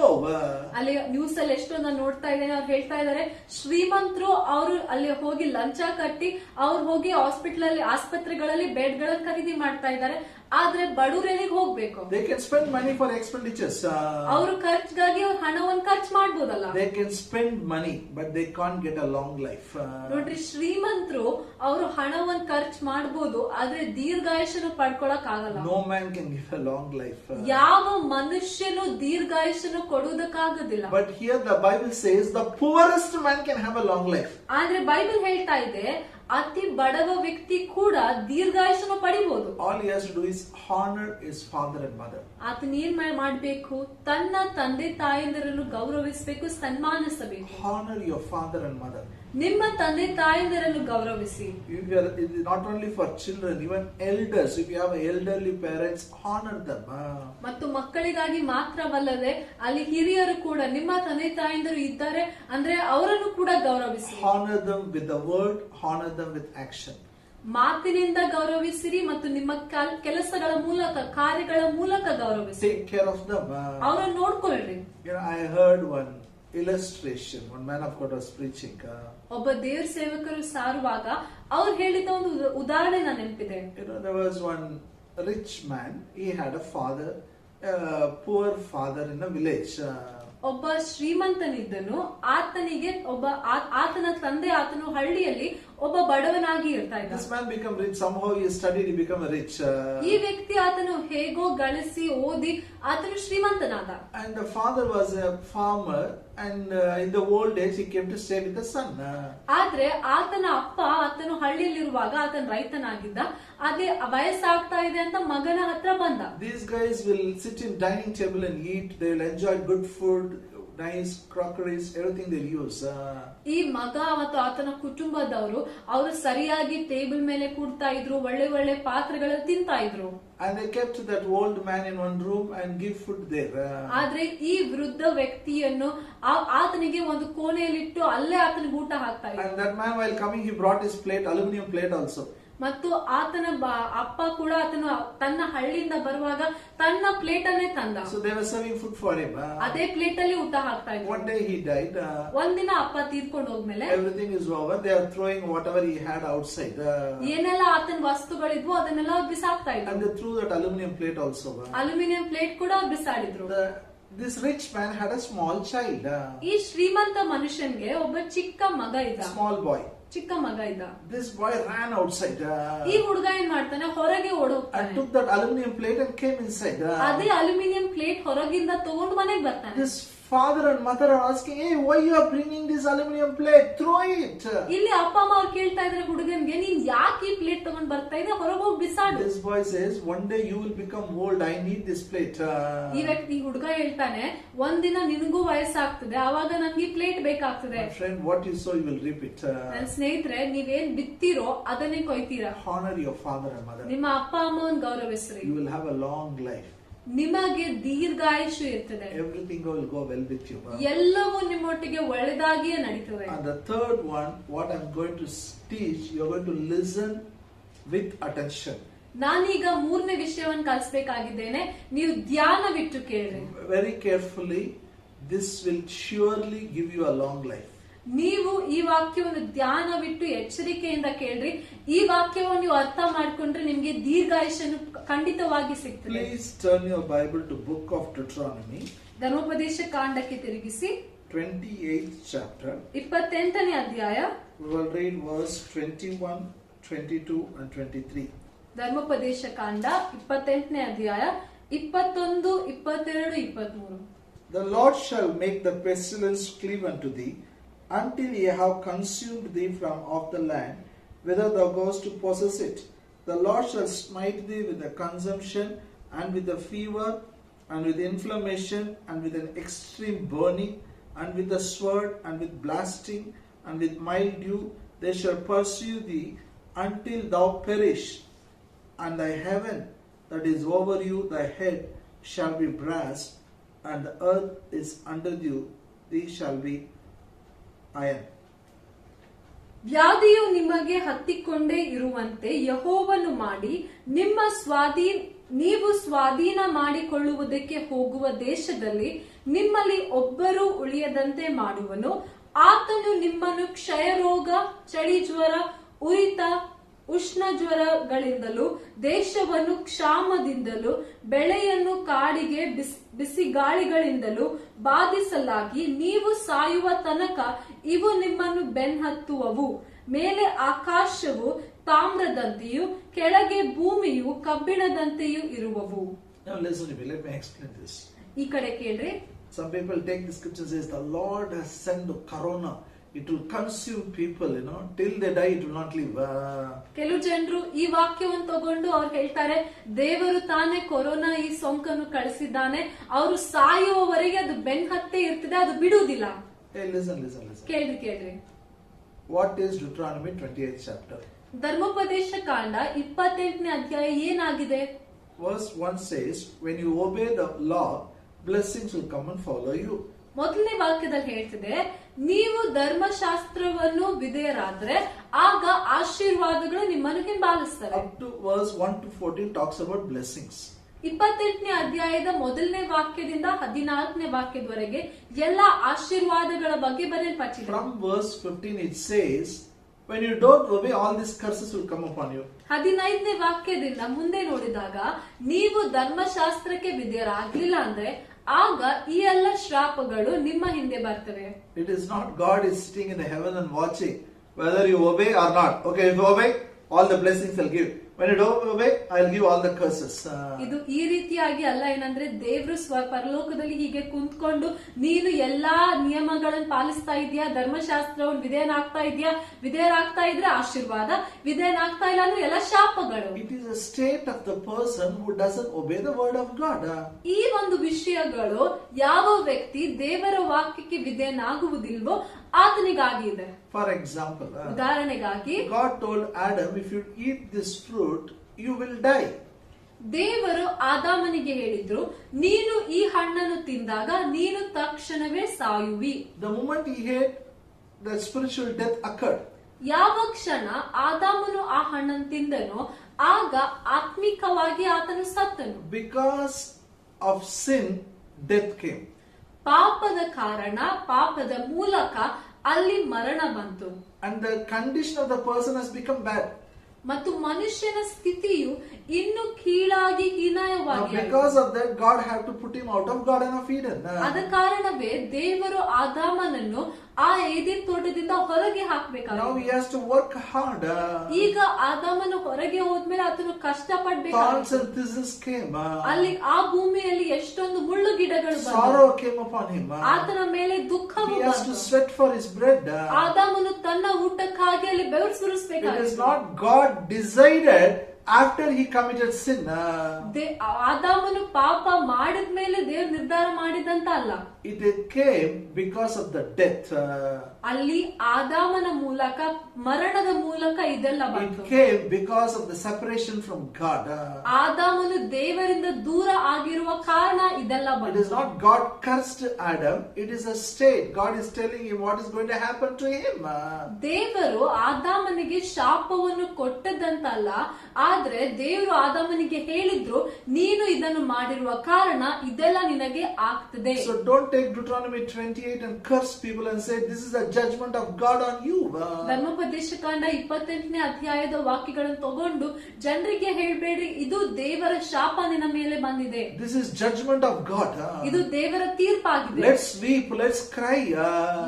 ಅಲ್ಲಿ ನ್ಯೂಸ್ ಅಲ್ಲಿ ಎಷ್ಟೊಂದು ನೋಡ್ತಾ ಇದ್ದೇನೆ, ಅವ್ರು ಹೇಳ್ತಾ ಇದಾರೆ ಶ್ರೀಮಂತರು ಅವರು ಅಲ್ಲಿ ಹೋಗಿ ಲಂಚ ಕಟ್ಟಿ ಅವ್ರು ಹೋಗಿ ಹಾಸ್ಪಿಟಲ್ ಅಲ್ಲಿ ಆಸ್ಪತ್ರೆಗಳಲ್ಲಿ ಬೆಡ್ ಗಳನ್ನ ಖರೀದಿ ಮಾಡ್ತಾ ಇದ್ದಾರೆ. ಆದ್ರೆ ಬಡವರು ಎಲ್ಲಿಗೆ ಹೋಗ್ಬೇಕು? They can spend money for expenditures. ಅವರು ಖರ್ಚಿಗಾಗಿ ಅವ್ರ ಹಣವನ್ನು ಖರ್ಚು ಮಾಡ್ಬೋದಲ್ಲ. They can spend money, but they can't get a long life. ನೋಡ್ರಿ, ಶ್ರೀಮಂತರು ಅವರು ಹಣವನ್ನು ಖರ್ಚು ಮಾಡಬಹುದು, ಆದ್ರೆ ದೀರ್ಘಾಯುಷ್ಯನು ಪಡ್ಕೊಳಕ್ ಆಗಲ್ಲ. No man can give a long life. ಯಾವ ಮನುಷ್ಯನು ದೀರ್ಘಾಯುಷ್ಯನು ಕೊಡುವುದಕ್ಕಾಗೋದಿಲ್ಲ. But here the Bible says the poorest man can have a long life. ಆದ್ರೆ ಬೈಬಲ್ ಹೇಳ್ತಾ ಇದೆ ಅತಿ ಬಡವ ವ್ಯಕ್ತಿ ಕೂಡ ದೀರ್ಘಾಯುಷ್ಯನು ಪಡಿಬಹುದು. All he has to do is honor his father and mother. ಆತನ ಏನ್ ಮಾಡ್ಬೇಕು? ತನ್ನ ತಂದೆ ತಾಯಂದಿರನ್ನು ಗೌರವಿಸಬೇಕು, ಸನ್ಮಾನಿಸಬೇಕು. Honor your father and mother. ನಿಮ್ಮ ತಂದೆ ತಾಯಂದಿರನ್ನು ಗೌರವಿಸಿ. It is not only for children, even elders. If you have elderly parents, honor them. ಮತ್ತು ಮಕ್ಕಳಿಗಾಗಿ ಮಾತ್ರವಲ್ಲದೆ ಅಲ್ಲಿ ಹಿರಿಯರು ಕೂಡ, ನಿಮ್ಮ ತಂದೆ ತಾಯಂದಿರು ಇದ್ದಾರೆ ಅಂದ್ರೆ ಅವರನ್ನು ಕೂಡ ಗೌರವಿಸಿ. Honor them with the word, honor them with action. ಮಾತಿನಿಂದ ಗೌರವಿಸಿರಿ ಮತ್ತು ನಿಮ್ಮ ಕೆಲಸಗಳ ಮೂಲಕ, ಕಾರ್ಯಗಳ ಮೂಲಕ ಗೌರವಿಸಿ. Take care of them. ಅವರನ್ನು ನೋಡ್ಕೊಳ್ರಿ. I heard one illustration. One man of God was preaching. ಒಬ್ಬ ದೇವ್ರ ಸೇವಕರು ಸಾರುವಾಗ ಅವ್ರು ಹೇಳಿದ ಒಂದು ಉದಾಹರಣೆ ನಾನು ನೆನಪಿದೆ. There was one rich man. He had a father, a poor father in a village. ಒಬ್ಬ ಶ್ರೀಮಂತನಿದ್ದನು, ಆತನಿಗೆ ಆತನ ತಂದೆ ಆತನು ಹಳ್ಳಿಯಲ್ಲಿ ಒಬ್ಬ ಬಡವನಾಗಿ ಇರ್ತಾ ಇದ್ದ. This man became rich. Somehow he studied, he became rich. ಈ ವ್ಯಕ್ತಿ ಆತನು ಹೇಗೋ ಗಳಿಸಿ ಓದಿ ಆತನು ಶ್ರೀಮಂತನಾದ. And the father was a farmer, and in the old age he came to stay with the son. ಆದ್ರೆ ಆತನ ಅಪ್ಪ ಆತನು ಹಳ್ಳಿಯಲ್ಲಿರುವಾಗ ಆತನ ರೈತನಾಗಿದ್ದ. ಅದೇ ವಯಸ್ಸಾಗ್ತಾ ಇದೆ ಅಂತ ಮಗನ ಹತ್ರ ಬಂದ. These guys will sit in dining table and eat. They will enjoy good food, nice crockeries, everything they'll use. ಈ ಮಗ ಮತ್ತು ಆತನ ಕುಟುಂಬದವರು ಅವರು ಸರಿಯಾಗಿ ಟೇಬಲ್ ಮೇಲೆ ಕೂಡ್ತಾ ಇದ್ರು, ಒಳ್ಳೆ ಒಳ್ಳೆ ಪಾತ್ರೆಗಳಲ್ಲಿ ತಿಂತಾ ಇದ್ರು. And they kept that old man in one room and give food there. ಆದ್ರೆ ಈ ವೃದ್ಧ ವ್ಯಕ್ತಿಯನ್ನು ಆತನಿಗೆ ಒಂದು ಕೋಣೆಯಲ್ಲಿಟ್ಟು ಅಲ್ಲೇ ಆತನಿಗೆ ಊಟ ಹಾಕ್ತಾ ಇದ್ರು. And that man, while coming, he brought his plate, aluminum plate also. ಮತ್ತು ಆತನ ಅಪ್ಪ ಕೂಡ ಆತನು ತನ್ನ ಹಳ್ಳಿಯಿಂದ ಬರುವಾಗ ತನ್ನ ಪ್ಲೇಟ್ ಅನ್ನೇ ತಂದ. So they were serving food for him. ಅದೇ ಪ್ಲೇಟ್ ಅಲ್ಲಿ ಊಟ ಹಾಕ್ತಾ ಇದ್ರು. One day he died. ಒಂದಿನ ಅಪ್ಪ ತೀರ್ಕೊಂಡು ಹೋದ್ಮೇಲೆ Everything is over. They are throwing whatever he had outside. ಏನೆಲ್ಲ ಆತನ ವಸ್ತುಗಳಿದ್ವು ಅದನ್ನೆಲ್ಲ ಅವ್ರು ಬಿಸಾಕ್ತಾ And ಇದ್ರು. they threw that aluminum plate also. Aluminium plate ಕೂಡ ಅವ್ರು ಬಿಸಾಡಿದ್ರು. This rich man had a small child. ಈ ಶ್ರೀಮಂತ ಮನುಷ್ಯನ್ಗೆ ಒಬ್ಬ ಚಿಕ್ಕ ಮಗ ಇದ್ದ. Small boy. ಚಿಕ್ಕ ಮಗ ಇದ್ದ. This boy ran outside. ಈ ಹುಡುಗ ಏನ್ ಮಾಡ್ತಾನೆ, ಹೊರಗೆ And ಓಡೋಗ್ತಾನೆ. took that aluminum plate and came inside. ಅದೇ ಅಲ್ಯೂಮಿನಿಯಂ ಪ್ಲೇಟ್ ಹೊರಗಿಂದ ತಗೊಂಡು ಮನೆಗೆ ಬರ್ತಾನೆ. This father and mother are asking, hey, why you are bringing this aluminum plate? Throw it. ಇಲ್ಲಿ ಅಪ್ಪ ಅಮ್ಮ ಅವ್ರು ಕೇಳ್ತಾ ಇದ್ರೆ ಹುಡುಗನ್ಗೆ, ನೀನ್ ಯಾಕೆ ಈ ಪ್ಲೇಟ್ ತಗೊಂಡ್ ಬರ್ತಾ ಇದೆ, ಹೊರಗೆ ಹೋಗಿ ಬಿಸಾಡು. This boy says, one day you will become old. I need this plate. ಈ ವ್ಯಕ್ತಿ ಹುಡುಗ ಹೇಳ್ತಾನೆ, ಒಂದಿನ ನಿನಗೂ ವಯಸ್ಸಾಗ್ತದೆ, ಅವಾಗ ನನ್ಗೆ ಈ ಪ್ಲೇಟ್ ಬೇಕಾಗ್ತದೆ. My friend, what you sow, you will reap it. ನನ್ನ ಸ್ನೇಹಿತರೆ, ನೀವೇನ್ ಬಿತ್ತೀರೋ ಅದನ್ನೇ ಕೊಯ್ತೀರಾ. Honor your father and mother. ನಿಮ್ಮ ಅಪ್ಪ ಅಮ್ಮನ್ ಗೌರವಿಸ್ರಿ. You will have a long life. ನಿಮಗೆ ದೀರ್ಘಾಯುಷು ಇರ್ತದೆ. Everything will go well with you. ಎಲ್ಲವೂ ನಿಮ್ಮೊಟ್ಟಿಗೆ ಒಳ್ಳೆದಾಗಿಯೇ ನಡೀತದೆ. And the third one, what I'm going to teach, you're going to listen with attention. ನಾನೀಗ ಮೂರನೇ ವಿಷಯವನ್ನು ಕಲಿಸಬೇಕಾಗಿದ್ದೇನೆ. ನೀವು ಧ್ಯಾನವಿಟ್ಟು ಕೇಳ್ರಿ. Very carefully, this will surely give you a long life. ನೀವು ಈ ವಾಕ್ಯವನ್ನು ಧ್ಯಾನವಿಟ್ಟು ಎಚ್ಚರಿಕೆಯಿಂದ ಕೇಳ್ರಿ. ಈ ವಾಕ್ಯವನ್ನು ನೀವು ಅರ್ಥ ಮಾಡ್ಕೊಂಡ್ರೆ ನಿಮ್ಗೆ ದೀರ್ಘಾಯುಷ್ಯನು ಖಂಡಿತವಾಗಿ ಸಿಗ್ತದೆ. Please turn your Bible to book of Deuteronomy. ಧರ್ಮೋಪದೇಶ ಕಾಂಡಕ್ಕೆ ತಿರುಗಿಸಿ 28th chapter. 28ನೇ ಅಧ್ಯಾಯ. We will read verse 21, 22 and 23. ಧರ್ಮೋಪದೇಶ ಕಾಂಡ 28ನೇ ಅಧ್ಯಾಯ 21, 22, 23. The Lord shall make the pestilence cleave unto thee, until ye have consumed thee from off the land, whither thou goest to possess it. The Lord shall smite thee with the consumption, and with the fever, and with inflammation, and with an extreme burning, and with the sword, and with blasting, and with mildew. They shall pursue thee until thou perish. And thy heaven that is over you, thy head, shall be brass, and the earth is under you, thee shall be iron. ವ್ಯಾಧಿಯು ನಿಮಗೆ ಹತ್ತಿಕೊಂಡೇ ಇರುವಂತೆ ಯೆಹೋವನು ಮಾಡಿ ನೀವು ಸ್ವಾಧೀನ ಮಾಡಿಕೊಳ್ಳುವುದಕ್ಕೆ ಹೋಗುವ ದೇಶದಲ್ಲಿ ನಿಮ್ಮಲ್ಲಿ ಒಬ್ಬರೂ ಉಳಿಯದಂತೆ ಮಾಡುವನು. ಆತನು ನಿಮ್ಮನ್ನು ಕ್ಷಯರೋಗ, ಚಳಿ ಜ್ವರ, ಉರಿತ, ಉಷ್ಣ ಜ್ವರಗಳಿಂದಲೂ ದೇಶವನ್ನು ಕ್ಷಾಮದಿಂದಲೂ ಬೆಳೆಯನ್ನು ಕಾಡಿಗೆ ಬಿಸಿ ಗಾಳಿಗಳಿಂದಲೂ ಬಾಧಿಸಲಾಗಿ ನೀವು ಸಾಯುವ ತನಕ ಇವು ನಿಮ್ಮನ್ನು ಬೆನ್ನತ್ತುವವು. ಮೇಲೆ ಆಕಾಶವು ತಾಮ್ರದಂತೆಯೂ ಕೆಳಗೆ ಭೂಮಿಯು ಕಬ್ಬಿಣದಂತೆಯೂ ಇರುವವು. Now listen to me, let me explain this. ಈ ಕಡೆ ಕೇಳ್ರಿ. Some people take the scripture and says the Lord has sent the corona. It will consume people, till they die it will not leave. ಕೆಲವು ಜನರು ಈ ವಾಕ್ಯವನ್ನು ತಗೊಂಡು ಅವ್ರು ಹೇಳ್ತಾರೆ ದೇವರು ತಾನೇ ಕೊರೋನಾ ಈ ಸೋಂಕನ್ನು ಕಳಿಸಿದ್ದಾನೆ, ಅವರು ಸಾಯುವವರೆಗೆ ಅದು ಬೆನ್ನತ್ತೇ ಇರ್ತದೆ, ಅದು ಬಿಡುವುದಿಲ್ಲ. Hey, listen. ಕೇಳ್ರಿ. What is Deuteronomy 28th chapter? ಧರ್ಮೋಪದೇಶ ಕಾಂಡ 28ನೇ ಅಧ್ಯಾಯ ಏನಾಗಿದೆ? Verse 1 says, when you obey the law, blessings will come and follow you. ಮೊದಲನೇ ವಾಕ್ಯದಲ್ಲಿ ಹೇಳ್ತಿದೆ, ನೀವು ಧರ್ಮಶಾಸ್ತ್ರವನ್ನು ವಿಧೇಯರಾದ್ರೆ ಆಗ ಆಶೀರ್ವಾದಗಳು ನಿಮ್ಮನ್ನು ಹಿಂಬಾಲಿಸ್ತವೆ. Up to verse 1 to 14 talks about blessings. 28ನೇ ಅಧ್ಯಾಯದ ಮೊದಲನೇ ವಾಕ್ಯದಿಂದ 14ನೇ ವಾಕ್ಯದವರೆಗೆ ಎಲ್ಲಾ ಆಶೀರ್ವಾದಗಳ ಬಗ್ಗೆ ಬರೆಯಲ್ಪಟ್ಟಿದೆ. From verse 15 it says, when you don't obey, all these curses will come upon you. 15ನೇ ವಾಕ್ಯದಿಂದ ಮುಂದೆ ನೋಡಿದಾಗ ನೀವು ಧರ್ಮಶಾಸ್ತ್ರಕ್ಕೆ ವಿಧೇಯರಾಗ್ಲಿಲ್ಲ ಅಂದ್ರೆ ಆಗ ಈ ಎಲ್ಲ ಶ್ರಾಪಗಳು ನಿಮ್ಮ ಹಿಂದೆ ಬರ್ತವೆ. It is not God is sitting in the heaven and watching whether you obey or not. Okay, if you obey, all the blessings I'll give. When you don't obey, I'll give all the curses. ಇದು ಈ ರೀತಿಯಾಗಿ ಅಲ್ಲ. ಏನಂದ್ರೆ ದೇವರು ಪರಲೋಕದಲ್ಲಿ ಹೀಗೆ ಕುಂತ್ಕೊಂಡು ನೀನು ಎಲ್ಲಾ ನಿಯಮಗಳನ್ನು ಪಾಲಿಸ್ತಾ ಇದೀಯಾ, ಧರ್ಮಶಾಸ್ತ್ರವನ್ನು ವಿಧೇಯರಾಗ್ತಾ ಇದ್ರೆ ಆಶೀರ್ವಾದ, ವಿಧೇಯನಾಗ್ತಾ ಇಲ್ಲ ಅಂದ್ರೆ ಎಲ್ಲ ಶಾಪಗಳು. It is a state of the person who doesn't obey the word of God. ಈ ಒಂದು ವಿಷಯಗಳು ಯಾವ ವ್ಯಕ್ತಿ ದೇವರ ವಾಕ್ಯಕ್ಕೆ ವಿಧೇಯನಾಗುವುದಿಲ್ವೋ ಆತನಿಗಾಗಿ ಇದೆ. For example, ಉದಾಹರಣೆಗಾಗಿ God told Adam, if you eat this fruit, you will die. ದೇವರು ಆದಾಮನಿಗೆ ಹೇಳಿದ್ರು, ನೀನು ಈ ಹಣ್ಣನ್ನು ತಿಂದಾಗ ನೀನು ತಕ್ಷಣವೇ ಸಾಯುವಿ. The moment he ate, the spiritual death occurred. ಯಾವ ಕ್ಷಣ ಆದಾಮನು ಆ ಹಣ್ಣನ್ನು ತಿಂದನೋ ಆಗ ಆತ್ಮಿಕವಾಗಿ ಆತನು ಸತ್ತನು. Because of sin, death came. ಪಾಪದ ಕಾರಣ, ಪಾಪದ ಮೂಲಕ ಅಲ್ಲಿ ಮರಣ ಬಂತು. And the condition of the person has become bad. ಮತ್ತು ಮನುಷ್ಯನ ಸ್ಥಿತಿಯು ಇನ್ನು ಕೀಳಾಗಿ ಹೀನಾಯವಾಗಿ. Because of that, God had to put him out of Garden of Eden. ಆದ ಕಾರಣವೇ ದೇವರು ಆದಾಮನನ್ನು ಆ ಏದೆನ್ ತೋಟದಿಂದ ಹೊರಗೆ ಹಾಕಬೇಕಾಗಿದೆ. Now he has to work hard. ಈಗ ಆದಾಮನು ಹೊರಗೆ ಹೋದ್ಮೇಲೆ ಆತನು ಕಷ್ಟ Thorns ಪಡ್ಬೇಕಾಗಿತ್ತು. and thistles came. ಅಲ್ಲಿ ಆ ಭೂಮಿಯಲ್ಲಿ ಎಷ್ಟೊಂದು ಮುಳ್ಳು ಗಿಡಗಳು ಬಂದವು. Sorrow came upon him. ಆತನ ಮೇಲೆ ದುಃಖವು He has to ಬಂತು. sweat for his bread. ಆದಾಮನು ತನ್ನ ಊಟಕ್ಕಾಗಿ ಅಲ್ಲಿ ಬೆವರು It is ಸುರಿಸಬೇಕಾಗಿತ್ತು. not God decided after he committed sin. ಆದಾಮನು ಪಾಪ ಮಾಡಿದ್ಮೇಲೆ ದೇವ್ರು ನಿರ್ಧಾರ ಮಾಡಿದಂತ ಅಲ್ಲ. it came because of the death. ಅಲ್ಲಿ ಆದಾಮನ ಮೂಲಕ, ಮರಣದ ಮೂಲಕ ಇದೆಲ್ಲ It ಬಂತು. came because of the separation from God. ಆದಾಮನು ದೇವರಿಂದ ದೂರ ಆಗಿರುವ ಕಾರಣ ಇದೆಲ್ಲ It ಬಂತು. is not God cursed Adam, it is a state. God is telling him what is going to happen to him. ದೇವರು ಆದಾಮನಿಗೆ ಶಾಪವನ್ನು ಕೊಟ್ಟದಂತಲ್ಲ, ಆದ್ರೆ ದೇವರು ಆದಾಮನಿಗೆ ಹೇಳಿದ್ರು, ನೀನು ಇದನ್ನು ಮಾಡಿರುವ ಕಾರಣ ಇದೆಲ್ಲ ನಿನಗೆ ಆಗ್ತದೆ. So don't take Deuteronomy 28 and curse people and say this is a judgment of God on you. ಧರ್ಮೋಪದೇಶ ಕಾಂಡ 28ನೇ ಅಧ್ಯಾಯದ ವಾಕ್ಯಗಳನ್ನು ತಗೊಂಡು ಜನರಿಗೆ ಹೇಳ್ಬೇಡ್ರಿ, ಇದು ದೇವರ ಶಾಪ ನಿನ್ನ ಮೇಲೆ ಬಂದಿದೆ, This is judgment of God. ಇದು ದೇವರ ತೀರ್ಪಾಗಿದೆ. Let's weep, let's cry.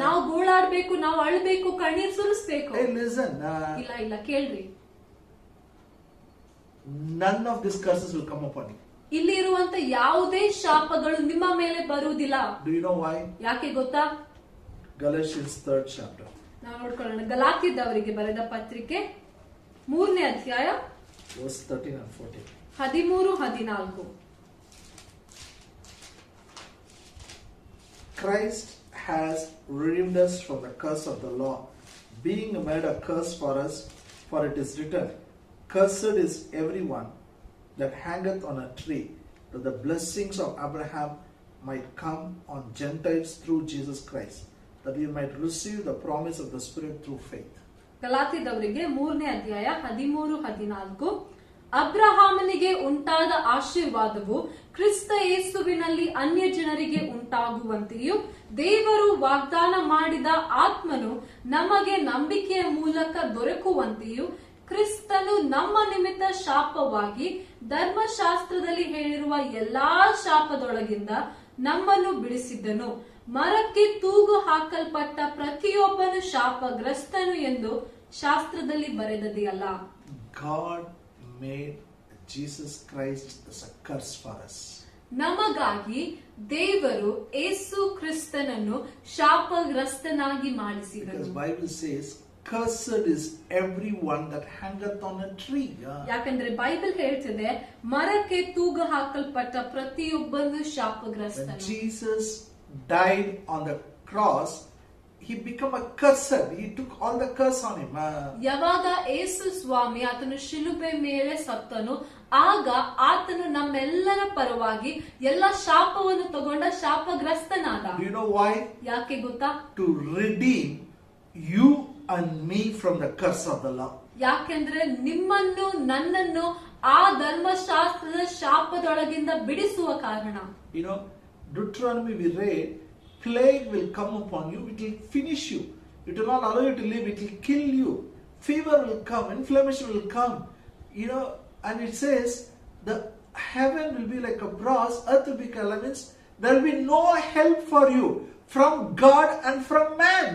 ನಾವು ಗೋಳಾಡ್ಬೇಕು, ನಾವು ಅಳ್ಬೇಕು, ಕಣ್ಣೀರ್ ಸುರಿಸ್ಬೇಕು. Hey, listen. ಇಲ್ಲ ಇಲ್ಲ ಕೇಳ್ರಿ, None of these curses will come upon you. ಇಲ್ಲಿ ಇರುವಂತ ಯಾವುದೇ ಶಾಪಗಳು ನಿಮ್ಮ ಮೇಲೆ ಬರುವುದಿಲ್ಲ. Do you know why? ಯಾಕೆ ಗೊತ್ತಾ? Galatians 3rd chapter. ನಾವು ನೋಡ್ಕೊಳ್ಳೋಣ. ಗಲಾತ್ಯದವರಿಗೆ ಬರೆದ ಪತ್ರಿಕೆ 3ನೇ ಅಧ್ಯಾಯ Verse 13 and 14. 13-14. Christ has redeemed us from the curse of the law, being made a curse for us, for it is written, Cursed is everyone that hangeth on a tree, that the blessings of Abraham might come on Gentiles through Jesus Christ, that we might receive the promise of the Spirit through faith. ಗಲಾತ್ಯದವರಿಗೆ 3ನೇ ಅಧ್ಯಾಯ 13-14. ಅಬ್ರಹಾಮನಿಗೆ ಉಂಟಾದ ಆಶೀರ್ವಾದವು ಕ್ರಿಸ್ತ ಯೇಸುವಿನಲ್ಲಿ ಅನ್ಯ ಜನರಿಗೆ ಉಂಟಾಗುವಂತೆಯೂ, ದೇವರು ವಾಗ್ದಾನ ಮಾಡಿದ ಆತ್ಮನು ನಮಗೆ ನಂಬಿಕೆಯ ಮೂಲಕ ದೊರಕುವಂತೆಯೂ, ಕ್ರಿಸ್ತನು ನಮ್ಮ ನಿಮಿತ್ತ ಶಾಪವಾಗಿ ಧರ್ಮಶಾಸ್ತ್ರದಲ್ಲಿ ಹೇಳಿರುವ ಎಲ್ಲಾ ಶಾಪದೊಳಗಿಂದ ನಮ್ಮನ್ನು ಬಿಡಿಸಿದ್ದನು. ಮರಕ್ಕೆ ತೂಗು ಹಾಕಲ್ಪಟ್ಟ ಪ್ರತಿಯೊಬ್ಬನು ಶಾಪಗ್ರಸ್ತನು ಎಂದು ಶಾಸ್ತ್ರದಲ್ಲಿ ಬರೆದದೆಯಲ್ಲ. God made Jesus Christ as a curse for us. ನಮಗಾಗಿ ದೇವರು ಯೇಸು ಕ್ರಿಸ್ತನನ್ನು ಶಾಪಗ್ರಸ್ತನಾಗಿ ಮಾಡಿಸಿದನು. Because Bible says, Cursed is everyone that hangeth on a tree. ಯಾಕಂದ್ರೆ ಬೈಬಲ್ ಹೇಳ್ತಿದೆ, ಮರಕ್ಕೆ ತೂಗು ಹಾಕಲ್ಪಟ್ಟ ಪ್ರತಿಯೊಬ್ಬನು When ಶಾಪಗ್ರಸ್ತನು. Jesus died on the cross, he became a cursed. He took all the curse on him. ಯಾವಾಗ ಯೇಸು ಸ್ವಾಮಿ ಆತನು ಶಿಲುಬೆ ಮೇಲೆ ಸತ್ತನು, ಆಗ ಆತನು ನಮ್ಮೆಲ್ಲರ ಪರವಾಗಿ ಎಲ್ಲ ಶಾಪವನ್ನು ತಗೊಂಡ ಶಾಪಗ್ರಸ್ತನಾದ. Do you know why? ಯಾಕೆ ಗೊತ್ತಾ? To redeem you and me from the curse of the law. ಯಾಕೆಂದ್ರೆ ನಿಮ್ಮನ್ನು ನನ್ನನ್ನು ಆ ಧರ್ಮಶಾಸ್ತ್ರದ ಶಾಪದೊಳಗಿಂದ ಬಿಡಿಸುವ ಕಾರಣ. You know, Deuteronomy we read, plague will come upon you, it will finish you. It will not allow you to live, it will kill you. Fever will come, inflammation will come. You know, and it says, the heaven will be like a brass, earth will be elements. There will be no help for you from God and from man.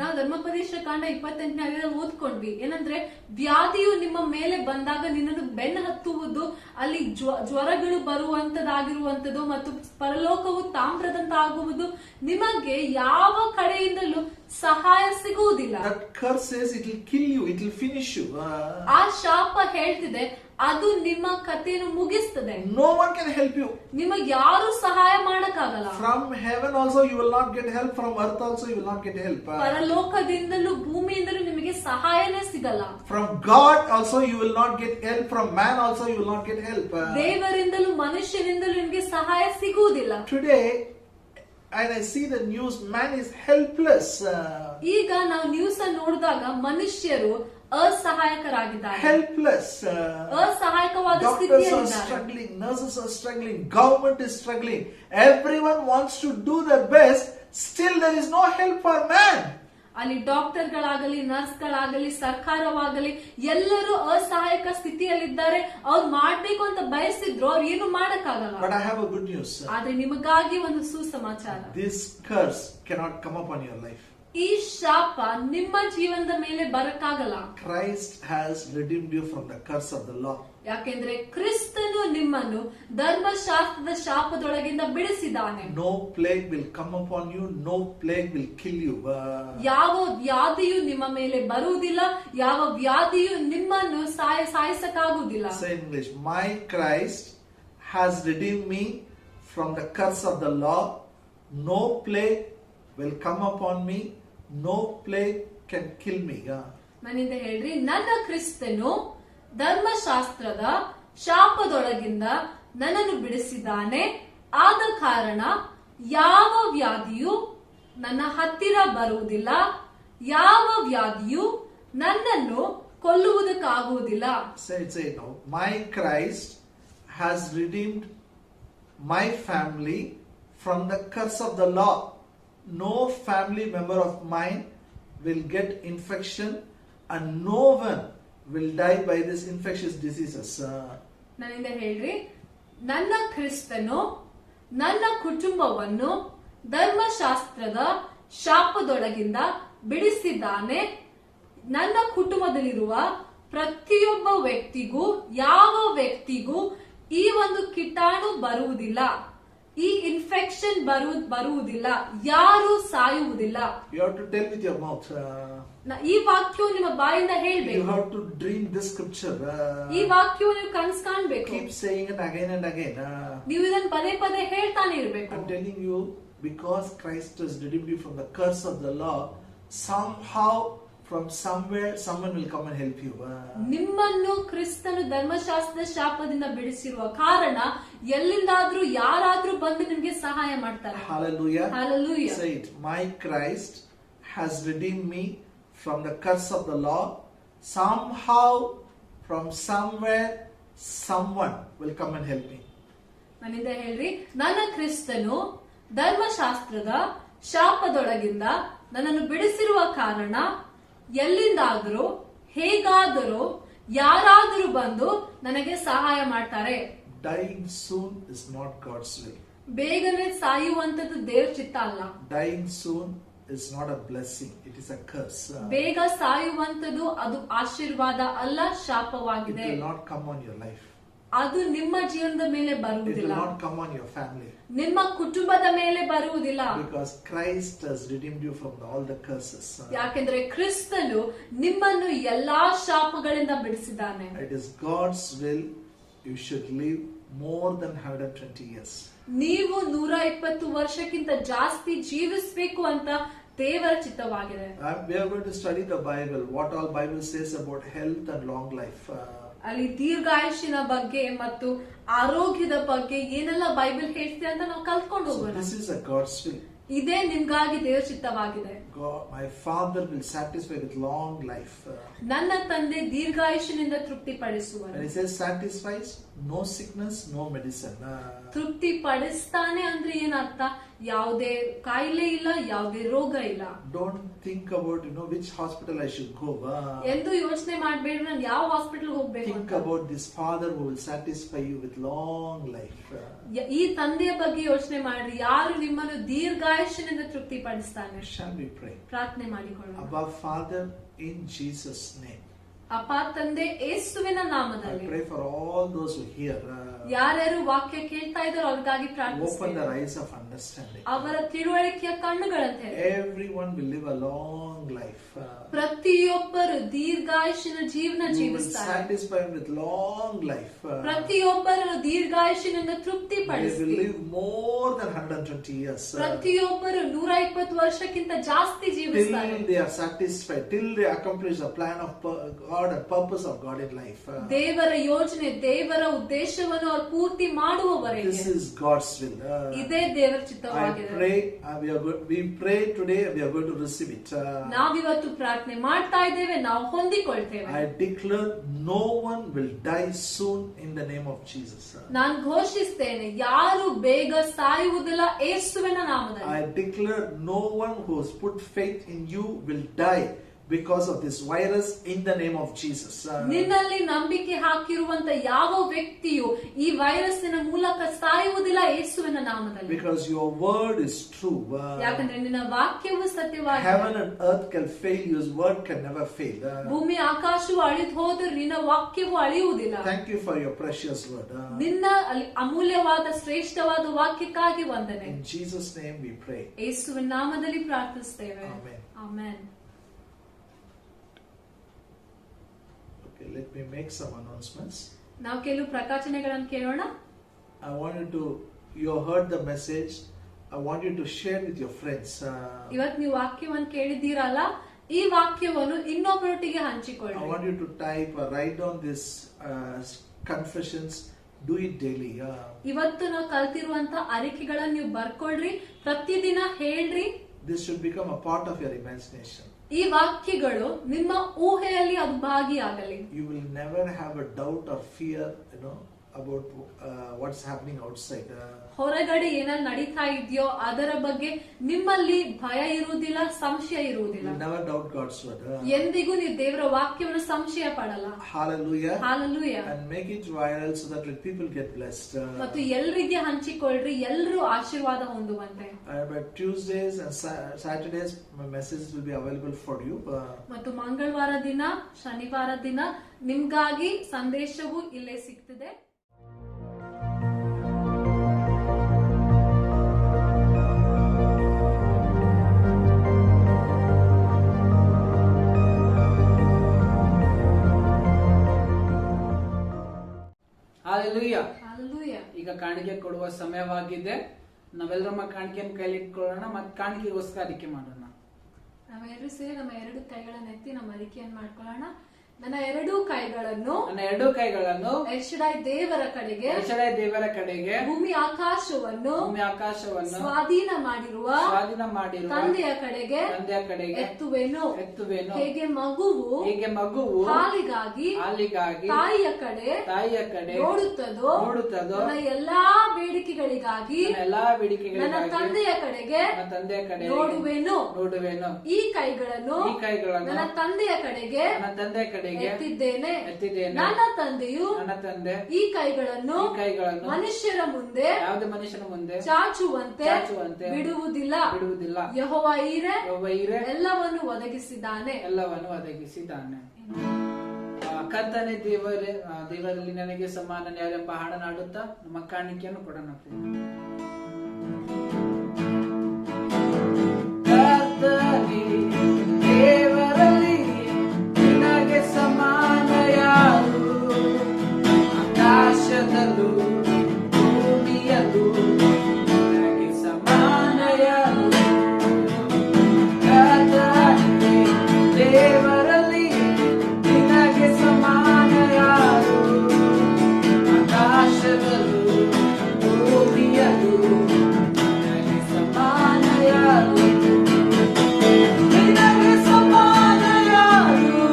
ನಾವು ಧರ್ಮೋಪದೇಶ ಕಾಂಡ 28ನೇ ಅಧ್ಯಾಯ ಓದ್ಕೊಂಡ್ವಿ. ಏನಂದ್ರೆ ವ್ಯಾಧಿಯು ನಿಮ್ಮ ಮೇಲೆ ಬಂದಾಗ ನಿನ್ನನ್ನು ಬೆನ್ನು ಹತ್ತುವುದು, ಅಲ್ಲಿ ಜ್ವರಗಳು ಬರುವಂತದಾಗಿರುವಂತದ್ದು ಮತ್ತು ಪರಲೋಕವು ತಾಮ್ರದಂತ ಆಗುವುದು, ನಿಮಗೆ ಯಾವ ಕಡೆಯಿಂದಲೂ ಸಹಾಯ ಸಿಗುವುದಿಲ್ಲ. That curse says it will kill you, it will finish you. ಆ ಶಾಪ ಹೇಳ್ತಿದೆ, ಅದು ನಿಮ್ಮ ಕಥೆಯನ್ನು ಮುಗಿಸ್ತದೆ. No one can help you. ನಿಮಗೆ ಯಾರು ಸಹಾಯ ಮಾಡಕ್ಕಾಗಲ್ಲ. From heaven also you will not get help, from earth also you will not get help. ಪರಲೋಕದಿಂದಲೂ ಭೂಮಿಯಿಂದಲೂ ನಿಮಗೆ ಸಹಾಯನೇ ಸಿಗಲ್ಲ. From God also you will not get help, from man also you will not get help. ದೇವರಿಂದಲೂ ಮನುಷ್ಯರಿಂದಲೂ ನಿಮಗೆ ಸಹಾಯ ಸಿಗುವುದಿಲ್ಲ. Today, and I see the news, man is helpless. ಈಗ ನಾವು ನ್ಯೂಸ್ ನೋಡಿದಾಗ ಮನುಷ್ಯರು ಅಸಹಾಯಕರಾಗಿದ್ದಾರೆ. Helpless. ಅಸಹಾಯಕವಾದ Doctors are ಸ್ಥಿತಿಯಲ್ಲಿದ್ದಾರೆ. struggling, nurses are struggling, government is struggling. Everyone wants to do their best. Still there is no help for man. ಅಲ್ಲಿ ಡಾಕ್ಟರ್ಗಳಾಗಲಿ, ನರ್ಸ್ಗಳಾಗಲಿ, ಸರ್ಕಾರವಾಗಲಿ ಎಲ್ಲರೂ ಅಸಹಾಯಕ ಸ್ಥಿತಿಯಲ್ಲಿದ್ದಾರೆ. ಅವ್ರು ಮಾಡ್ಬೇಕು ಅಂತ ಬಯಸಿದ್ರು ಅವ್ರು ಏನು ಮಾಡಕ್ಕಾಗಲ್ಲ. But I have a good news. ಆದ್ರೆ ನಿಮಗಾಗಿ ಒಂದು ಸುಸಮಾಚಾರ. This curse cannot come upon your life. ಈ ಶಾಪ ನಿಮ್ಮ ಜೀವನದ ಮೇಲೆ ಬರಕ್ಕಾಗಲ್ಲ. Christ has redeemed you from the curse of the law. ಯಾಕೆಂದ್ರೆ ಕ್ರಿಸ್ತನು ನಿಮ್ಮನ್ನು ಧರ್ಮಶಾಸ್ತ್ರದ ಶಾಪದೊಳಗಿಂದ ಬಿಡಿಸಿದ್ದಾನೆ. No plague will come upon you, no plague will kill you. ಯಾವ ವ್ಯಾಧಿಯು ನಿಮ್ಮ ಮೇಲೆ ಬರುವುದಿಲ್ಲ, ಯಾವ ವ್ಯಾಧಿಯು ನಿಮ್ಮನ್ನು ಸಾಯಿಸಕ್ಕಾಗುವುದಿಲ್ಲ. Say in English, my Christ has redeemed me from the curse of the law, no plague will come upon me, no plague can kill me. ಮನೆಯಿಂದ ಹೇಳ್ರಿ, ನನ್ನ ಕ್ರಿಸ್ತನು ಧರ್ಮಶಾಸ್ತ್ರದ ಶಾಪದೊಳಗಿಂದ ನನ್ನನ್ನು ಬಿಡಿಸಿದ್ದಾನೆ, ಆದ ಕಾರಣ ಯಾವ ವ್ಯಾಧಿಯು ನನ್ನ ಹತ್ತಿರ ಬರುವುದಿಲ್ಲ, ಯಾವ ವ್ಯಾಧಿಯು ನನ್ನನ್ನು ಕೊಲ್ಲುವುದಕ್ಕಾಗುವುದಿಲ್ಲ. Say it now. My Christ has redeemed my family from the curse of the law. No family member of mine will get infection and no one will die by this infectious diseases. ನನ್ನಿಂದ ಹೇಳ್ರಿ, ನನ್ನ ಕ್ರಿಸ್ತನು ನನ್ನ ಕುಟುಂಬವನ್ನು ಧರ್ಮಶಾಸ್ತ್ರದ ಶಾಪದೊಳಗಿಂದ ಬಿಡಿಸಿದ್ದಾನೆ, ನನ್ನ ಕುಟುಂಬದಲ್ಲಿರುವ ಪ್ರತಿಯೊಬ್ಬ ವ್ಯಕ್ತಿಗೂ ಯಾವ ವ್ಯಕ್ತಿಗೂ ಈ ಒಂದು ಕೀಟಾಣು ಬರುವುದಿಲ್ಲ, ಈ ಇನ್ಫೆಕ್ಷನ್ ಬರುವುದಿಲ್ಲ, ಯಾರು ಸಾಯುವುದಿಲ್ಲ. You have to tell with your mouth. ಈ ವಾಕ್ಯವು ನಿಮ್ಮ ಬಾಯಿಂದ You ಹೇಳ್ಬೇಕು. have to dream this scripture. ಈ ವಾಕ್ಯವು ನೀವು ಕನಸು ಕಾಣ್ಬೇಕು. Keep saying it again and again. ನೀವು ಇದನ್ನು ಪದೇ ಪದೇ ಹೇಳ್ತಾನೆ ಇರ್ಬೇಕು. I'm telling you, because Christ has redeemed you from the curse of the law, somehow from somewhere someone will come and help you. ನಿಮ್ಮನ್ನು ಕ್ರಿಸ್ತನು ಧರ್ಮಶಾಸ್ತ್ರದ ಶಾಪದಿಂದ ಬಿಡಿಸಿರುವ ಕಾರಣ ಎಲ್ಲಿಂದಾದ್ರೂ ಯಾರಾದ್ರೂ ಬಂದು ನಿಮಗೆ ಸಹಾಯ ಮಾಡ್ತಾರೆ. Hallelujah. Hallelujah. Say it. My Christ has redeemed me from the curse of the law. Somehow, from somewhere, someone will come and help me. ನನ್ನಿಂದ ಹೇಳ್ರಿ, ನನ್ನ ಕ್ರಿಸ್ತನು ಧರ್ಮಶಾಸ್ತ್ರದ ಶಾಪದೊಳಗಿಂದ ನನ್ನನ್ನು ಬಿಡಿಸಿರುವ ಕಾರಣ ಎಲ್ಲಿಂದಾದರೂ ಹೇಗಾದರೂ ಯಾರಾದರೂ ಬಂದು ನನಗೆ ಸಹಾಯ ಮಾಡ್ತಾರೆ. Dying soon is not God's will. ಬೇಗನೆ ಸಾಯುವಂತದ್ದು ದೇವ್ರ ಚಿತ್ತ ಅಲ್ಲ. Dying soon is not a blessing, it is a curse. ಬೇಗ ಸಾಯುವಂತದ್ದು ಅದು ಆಶೀರ್ವಾದ ಅಲ್ಲ, It ಶಾಪವಾಗಿದೆ. will not come on your life. ಅದು ನಿಮ್ಮ ಜೀವನದ ಮೇಲೆ It will ಬರುವುದಿಲ್ಲ, not come on your family. ನಿಮ್ಮ ಕುಟುಂಬದ ಮೇಲೆ ಬರುವುದಿಲ್ಲ. Because Christ has redeemed you from all the curses. ಯಾಕೆಂದ್ರೆ ಕ್ರಿಸ್ತನು ನಿಮ್ಮನ್ನು ಎಲ್ಲಾ ಶಾಪಗಳಿಂದ ಬಿಡಿಸಿದ್ದಾನೆ. It is God's will you should live more than 120 years. ನೀವು 120 ವರ್ಷಕ್ಕಿಂತ ಜಾಸ್ತಿ ಜೀವಿಸಬೇಕು ಅಂತ ದೇವರ ಚಿತ್ತವಾಗಿದೆ. We are going to study the Bible, what all Bible says about health and long life. ಅಲ್ಲಿ ದೀರ್ಘಾಯುಷ್ಯನ ಬಗ್ಗೆ ಮತ್ತು ಆರೋಗ್ಯದ ಬಗ್ಗೆ ಏನೆಲ್ಲ ಬೈಬಲ್ ಹೇಳ್ತಿದೆ ಅಂತ ನಾವು ಕಲ್ತ್ಕೊಂಡು So ಹೋಗೋಣ. this is a God's will. ಇದೇ ನಿಮ್ಗಾಗಿ ದೇವರ ಚಿತ್ತವಾಗಿದೆ. God, my Father will satisfy with long life. ನನ್ನ ತಂದೆ ದೀರ್ಘಾಯುಷ್ಯನಿಂದ ತೃಪ್ತಿ ಪಡಿಸುವನು. When he says satisfies, no sickness, no medicine. ತೃಪ್ತಿ ಪಡಿಸ್ತಾನೆ ಅಂದ್ರೆ ಏನರ್ಥ? ಯಾವುದೇ ಕಾಯಿಲೆ ಇಲ್ಲ, ಯಾವುದೇ ರೋಗ ಇಲ್ಲ. Don't think about which hospital I should go. ಎಂದು ಯೋಚನೆ ಮಾಡಬೇಡಿ ನಾನು ಯಾವ ಹಾಸ್ಪಿಟಲ್ ಹೋಗ್ಬೇಕು Think ಅಂತ. about this Father who will satisfy you with long life. ಈ ತಂದೆಯ ಬಗ್ಗೆ ಯೋಚನೆ ಮಾಡ್ರಿ, ಯಾರು ನಿಮ್ಮನ್ನು ದೀರ್ಘಾಯುಷ್ಯನಿಂದ ತೃಪ್ತಿ ಪಡಿಸ್ತಾನೆ. Shall we pray? ಪ್ರಾರ್ಥನೆ ಮಾಡಿಕೊಳ್ಳೋಣ. Abba Father, in Jesus' name, ಅಪ್ಪ ತಂದೆ ಯೇಸುವಿನ I ನಾಮದಲ್ಲಿ pray for all those who hear. ಯಾರ್ಯಾರು ವಾಕ್ಯ ಕೇಳ್ತಾ ಇದ್ದಾರೋ ಅವ್ರಿಗಾಗಿ Open ಪ್ರಾರ್ಥಿಸ್ತೇನೆ. their eyes of understanding. ಅವರ ತಿಳುವಳಿಕೆಯ ಕಣ್ಣುಗಳಂತೆ Everyone will live a long life. ಪ್ರತಿಯೊಬ್ಬರು ದೀರ್ಘಾಯುಷ್ಯನ ಜೀವನ You will ಜೀವಿಸ್ತಾರೆ. satisfy them with long life. ಪ್ರತಿಯೊಬ್ಬರನ್ನು ದೀರ್ಘಾಯುಷ್ಯನಿಂದ ತೃಪ್ತಿ They will ಪಡಿಸಿ. live more than 120 years. ಪ್ರತಿಯೊಬ್ಬರು 120 ವರ್ಷಕ್ಕಿಂತ ಜಾಸ್ತಿ ಜೀವಿಸ್ತಾರೆ. Till they are satisfied, till they accomplish the plan of God and purpose of God in life. ದೇವರ ಯೋಜನೆ, ದೇವರ ಉದ್ದೇಶವನ್ನು ಅವರು ಪೂರ್ತಿ ಮಾಡುವವರೆಗೆ. This is God's will. ಇದೇ ದೇವರ I ಚಿತ್ತವಾಗಿದೆ. pray, we pray today, we are going to receive it. ನಾವಿವತ್ತು ಪ್ರಾರ್ಥನೆ ಮಾಡ್ತಾ ಇದ್ದೇವೆ, ನಾವು ಹೊಂದಿಕೊಳ್ತೇವೆ. I declare no one will die soon in the name of Jesus. ನಾನು ಘೋಷಿಸ್ತೇನೆ, ಯಾರು ಬೇಗ ಸಾಯುವುದಿಲ್ಲ ಯೇಸುವಿನ ನಾಮದಲ್ಲಿ. I declare no one who has put faith in you will die because of this virus in the name of Jesus. ನಿನ್ನಲ್ಲಿ ನಂಬಿಕೆ ಹಾಕಿರುವಂತ ಯಾವ ವ್ಯಕ್ತಿಯು ಈ ವೈರಸ್ಸಿನ ಮೂಲಕ ಸಾಯುವುದಿಲ್ಲ ಯೇಸುವಿನ ನಾಮದಲ್ಲಿ. Because your word is true. ಯಾಕಂದ್ರೆ ನಿನ್ನ ವಾಕ್ಯವು ಸತ್ಯವಾಗಿದೆ. Heaven and earth can fail, your word can never fail. ಭೂಮಿ ಆಕಾಶವು ಅಳಿದು ಹೋದರೂ ನಿನ್ನ ವಾಕ್ಯವು ಅಳಿಯುವುದಿಲ್ಲ. Thank you for your precious word. ನಿನ್ನ ಅಮೂಲ್ಯವಾದ ಶ್ರೇಷ್ಠವಾದ ವಾಕ್ಯಕ್ಕಾಗಿ ವಂದನೆ. In Jesus' name we pray. ಯೇಸುವಿನ ನಾಮದಲ್ಲಿ ಪ್ರಾರ್ಥಿಸ್ತೇವೆ. Amen. Amen. Okay, let me make some announcements. ನಾವು ಕೆಲವು ಪ್ರಕಾಶನೆಗಳನ್ನು ಕೇಳೋಣ. I wanted to, you heard the message I want you to share with your friends. ಇವತ್ತು ನೀವು ವಾಕ್ಯವನ್ನು ಕೇಳಿದ್ದೀರಲ್ಲ, ಈ ವಾಕ್ಯವನ್ನು ಇನ್ನೊಬ್ಬರೊಟ್ಟಿಗೆ I ಹಂಚಿಕೊಳ್ಳಿ. want you to type or write down this confessions. Do it daily. ಇವತ್ತು ನಾವು ಕಲ್ತಿರುವಂತ ಅರಿಕೆಗಳನ್ನ ನೀವು ಬರ್ಕೊಳ್ರಿ, ಪ್ರತಿದಿನ ಹೇಳ್ರಿ. This should become a part of your imagination. ಈ ವಾಕ್ಯಗಳು ನಿಮ್ಮ ಊಹೆಯಲ್ಲಿ ಅದು ಭಾಗಿಯಾಗಲಿ. You will never have a doubt or fear, about what's happening outside. ಹೊರಗಡೆ ಏನಲ್ಲಿ ನಡೀತಾ ಇದೆಯೋ ಅದರ ಬಗ್ಗೆ ನಿಮ್ಮಲ್ಲಿ ಭಯ ಇರುವುದಿಲ್ಲ, ಸಂಶಯ You ಇರುವುದಿಲ್ಲ. will never doubt God's word. ಎಂದಿಗೂ ನೀವು ದೇವರ ವಾಕ್ಯವನ್ನು ಸಂಶಯ ಪಡಲ್ಲ. Hallelujah. Hallelujah. And make it viral so that people get blessed. ಮತ್ತು ಎಲ್ರಿಗೆ ಹಂಚಿಕೊಳ್ಳ್ರಿ, ಎಲ್ಲರೂ ಆಶೀರ್ವಾದ ಹೊಂದುವಂತೆ. But Tuesdays and Saturdays, my messages will be available for you. ಮತ್ತು ಮಂಗಳವಾರ ದಿನ, ಶನಿವಾರ ದಿನ ನಿಮ್ಗಾಗಿ ಸಂದೇಶವು ಇಲ್ಲೇ ಸಿಗ್ತದೆ. Hallelujah. Hallelujah. ಈಗ ಕಾಣಿಕೆ ಕೊಡುವ ಸಮಯವಾಗಿದೆ. ನಾವೆಲ್ಲರೂ ನಮ್ಮ ಕಾಣಿಕೆಯನ್ನು ಕೈಲಿಟ್ಕೊಳ್ಳೋಣ ಮತ್ತು ಕಾಣಿಕೆಗೋಸ್ಕರ ಅರಿಕೆ ಮಾಡೋಣ. ನಾವೆಲ್ಲರೂ ಸೇರಿ ನಮ್ಮ ಎರಡು ಕೈಗಳನ್ನು ಎತ್ತಿ ನಮ್ಮ ಅರಿಕೆಯನ್ನು ಮಾಡ್ಕೊಳ್ಳೋಣ. ನನ್ನ ಎರಡೂ ಕೈಗಳನ್ನು ಎಲ್ಶಡೈ ದೇವರ ಕಡೆಗೆ ಭೂಮಿ ಆಕಾಶವನ್ನು ಸ್ವಾಧೀನ ಮಾಡಿರುವ ತಂದೆಯ ಕಡೆಗೆ ಎತ್ತುವೆನು. ಹೇಗೆ ಮಗುವು ಹಾಲಿಗಾಗಿ ತಾಯಿಯ ಕಡೆ ನೋಡುತ್ತದೋ ನನ್ನ ಎಲ್ಲಾ ಬೇಡಿಕೆಗಳಿಗಾಗಿ ನನ್ನ ತಂದೆಯ ಕಡೆಗೆ ನೋಡುವೆನು. ಈ ಕೈಗಳನ್ನು ನನ್ನ ತಂದೆಯ ಕಡೆಗೆ ಎತ್ತಿದ್ದೇನೆ. ನನ್ನ ತಂದೆಯು ಈ ಕೈಗಳನ್ನು ಮನುಷ್ಯರ ಮುಂದೆ ಚಾಚುವಂತೆ ಬಿಡುವುದಿಲ್ಲ. ಯೆಹೋವ ಈರೆ ಎಲ್ಲವನ್ನು ಒದಗಿಸಿದ್ದಾನೆ. ಕರ್ತನೇ ದೇವರಲ್ಲಿ ನನಗೆ ಸಮಾನ ಯಾರೆಂಬ ಹಾಡನಾಡುತ್ತಾ ನಮ್ಮ ಕಾಣಿಕೆಯನ್ನು ಕೊಡೋಣ. ಕರ್ತನೇ ದೇವರಲ್ಲಿ ನಿನಗೆ ಸಮಾನ ಯಾರು? ಆಕಾಶದಲ್ಲೂ ಭೂಮಿಯಲ್ಲೂ ನಿನಗೆ ಸಮಾನ ಯಾರು? ಕರ್ತನೇ ದೇವರಲ್ಲಿ ನಿನಗೆ ಸಮಾನ ಯಾರು? ಆಕಾಶದಲ್ಲೂ ಭೂಮಿಯಲ್ಲೂ ನಿನಗೆ ಸಮಾನ ಯಾರು? ನಿನಗೆ ಸಮಾನ ಯಾರು?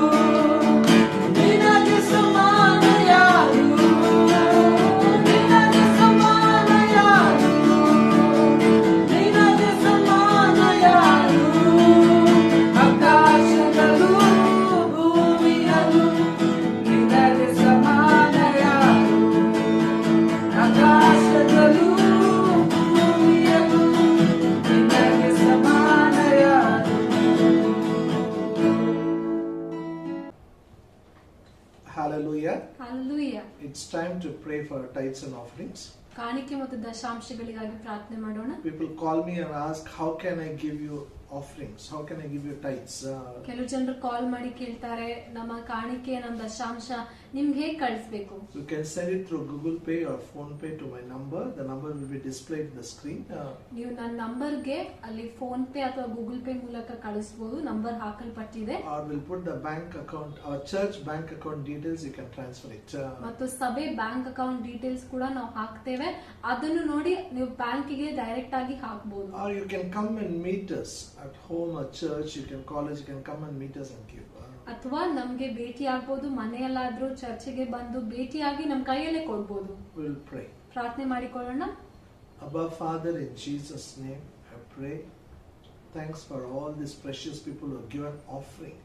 ನಿನಗೆ ಸಮಾನ ಯಾರು? ನಿನಗೆ ಸಮಾನ ಯಾರು? ನಿನಗೆ ಸಮಾನ ಯಾರು? ಆಕಾಶದಲ್ಲೂ ಭೂಮಿಯಲ್ಲೂ ನಿನಗೆ ಸಮಾನ ಯಾರು? ಆಕಾಶದಲ್ಲೂ ಭೂಮಿಯಲ್ಲೂ ನಿನಗೆ ಸಮಾನ ಯಾರು? Hallelujah. Hallelujah. It's time to pray for tithes and offerings. ಕಾಣಿಕೆ ಮತ್ತು ದಶಾಂಶಗಳಿಗಾಗಿ ಪ್ರಾರ್ಥನೆ ಮಾಡೋಣ. People call me and ask, how can I give you offerings? How can I give you tithes? ಕೆಲವು ಜನರು ಕಾಲ್ ಮಾಡಿ ಕೇಳ್ತಾರೆ, ನಮ್ಮ ಕಾಣಿಕೆ, ನಮ್ಮ ದಶಾಂಶ ನಿಮ್ಗೆ ಹೇಗೆ ಕಳಿಸ್ಬೇಕು? You can send it through Google Pay or Phone Pay to my number. The number will be displayed in the screen. ನೀವು ನನ್ನ ನಂಬರ್ಗೆ ಅಲ್ಲಿ ಫೋನ್ ಪೇ ಅಥವಾ ಗೂಗಲ್ ಪೇ ಮೂಲಕ ಕಳಿಸಬಹುದು. Number ಹಾಕಲ್ಪಟ್ಟಿದೆ. Or we'll put the bank account, our church bank account details. You can transfer it. ಮತ್ತು ಸಭೆ ಬ್ಯಾಂಕ್ ಅಕೌಂಟ್ ಡೀಟೇಲ್ಸ್ ಕೂಡ ನಾವು ಹಾಕ್ತೇವೆ. ಅದನ್ನು ನೋಡಿ ನೀವು ಬ್ಯಾಂಕಿಗೆ ಡೈರೆಕ್ಟ್ ಆಗಿ ಹಾಕಬಹುದು. Or you can come and meet us at home or church. You can call us. You can come and meet us and give. ಅಥವಾ ನಮ್ಗೆ ಭೇಟಿ ಆಗ್ಬೋದು, ಮನೆಯಲ್ಲಾದ್ರೂ ಚರ್ಚಿಗೆ ಬಂದು ಭೇಟಿಯಾಗಿ ನಮ್ಮ ಕೈಯಲ್ಲೇ ಕೊಡ್ಬೋದು. We'll pray. ಪ್ರಾರ್ಥನೆ ಮಾಡಿಕೊಳ್ಳೋಣ. Abba Father, in Jesus' name, I pray. Thanks for all these precious people who have given offering.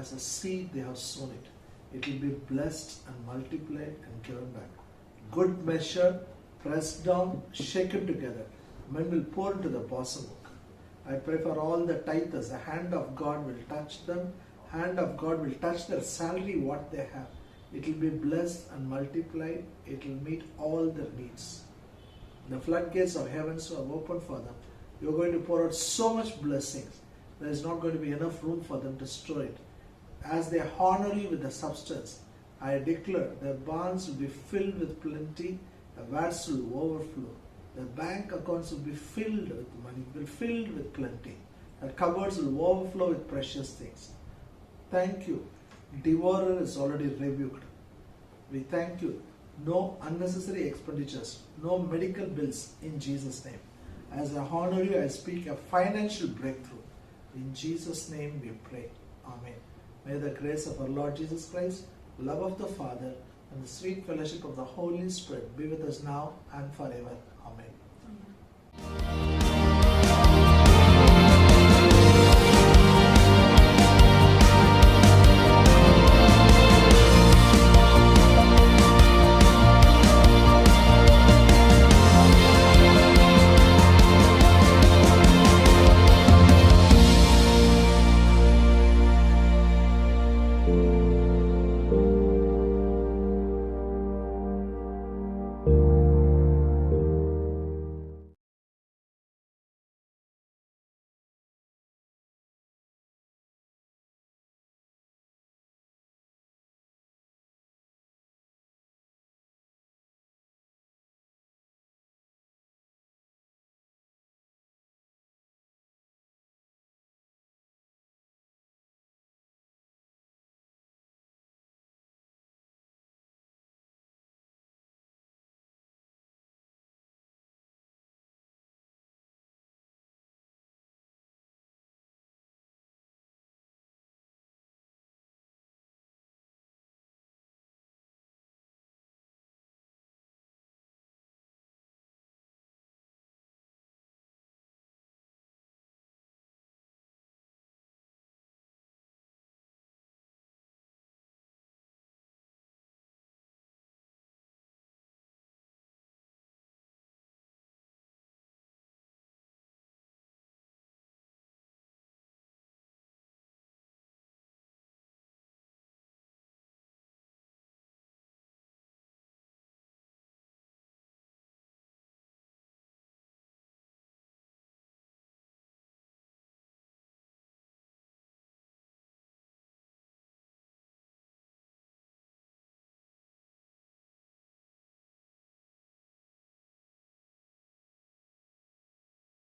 As a seed, they have sown it. It will be blessed and multiplied and given back. Good measure, pressed down, shaken together. Men will pour into the bosom book. I pray for all the tithers. The hand of God will touch them. Hand of God will touch their salary, what they have. It will be blessed and multiplied. It will meet all their needs. The floodgates of heavens are open for them. You're going to pour out so much blessings. There is not going to be enough room for them to store it. As they honor you with the substance, I declare their barns will be filled with plenty, the vats will overflow. The bank accounts will be filled with money, will be filled with plenty. The cupboards will overflow with precious things. Thank you. Devourer is already rebuked. We thank you. No unnecessary expenditures, no medical bills in Jesus' name. As I honor you, I speak a financial breakthrough. In Jesus' name we pray. Amen. May the grace of our Lord Jesus Christ, love of the Father, and the sweet fellowship of the Holy Spirit be with us now and forever.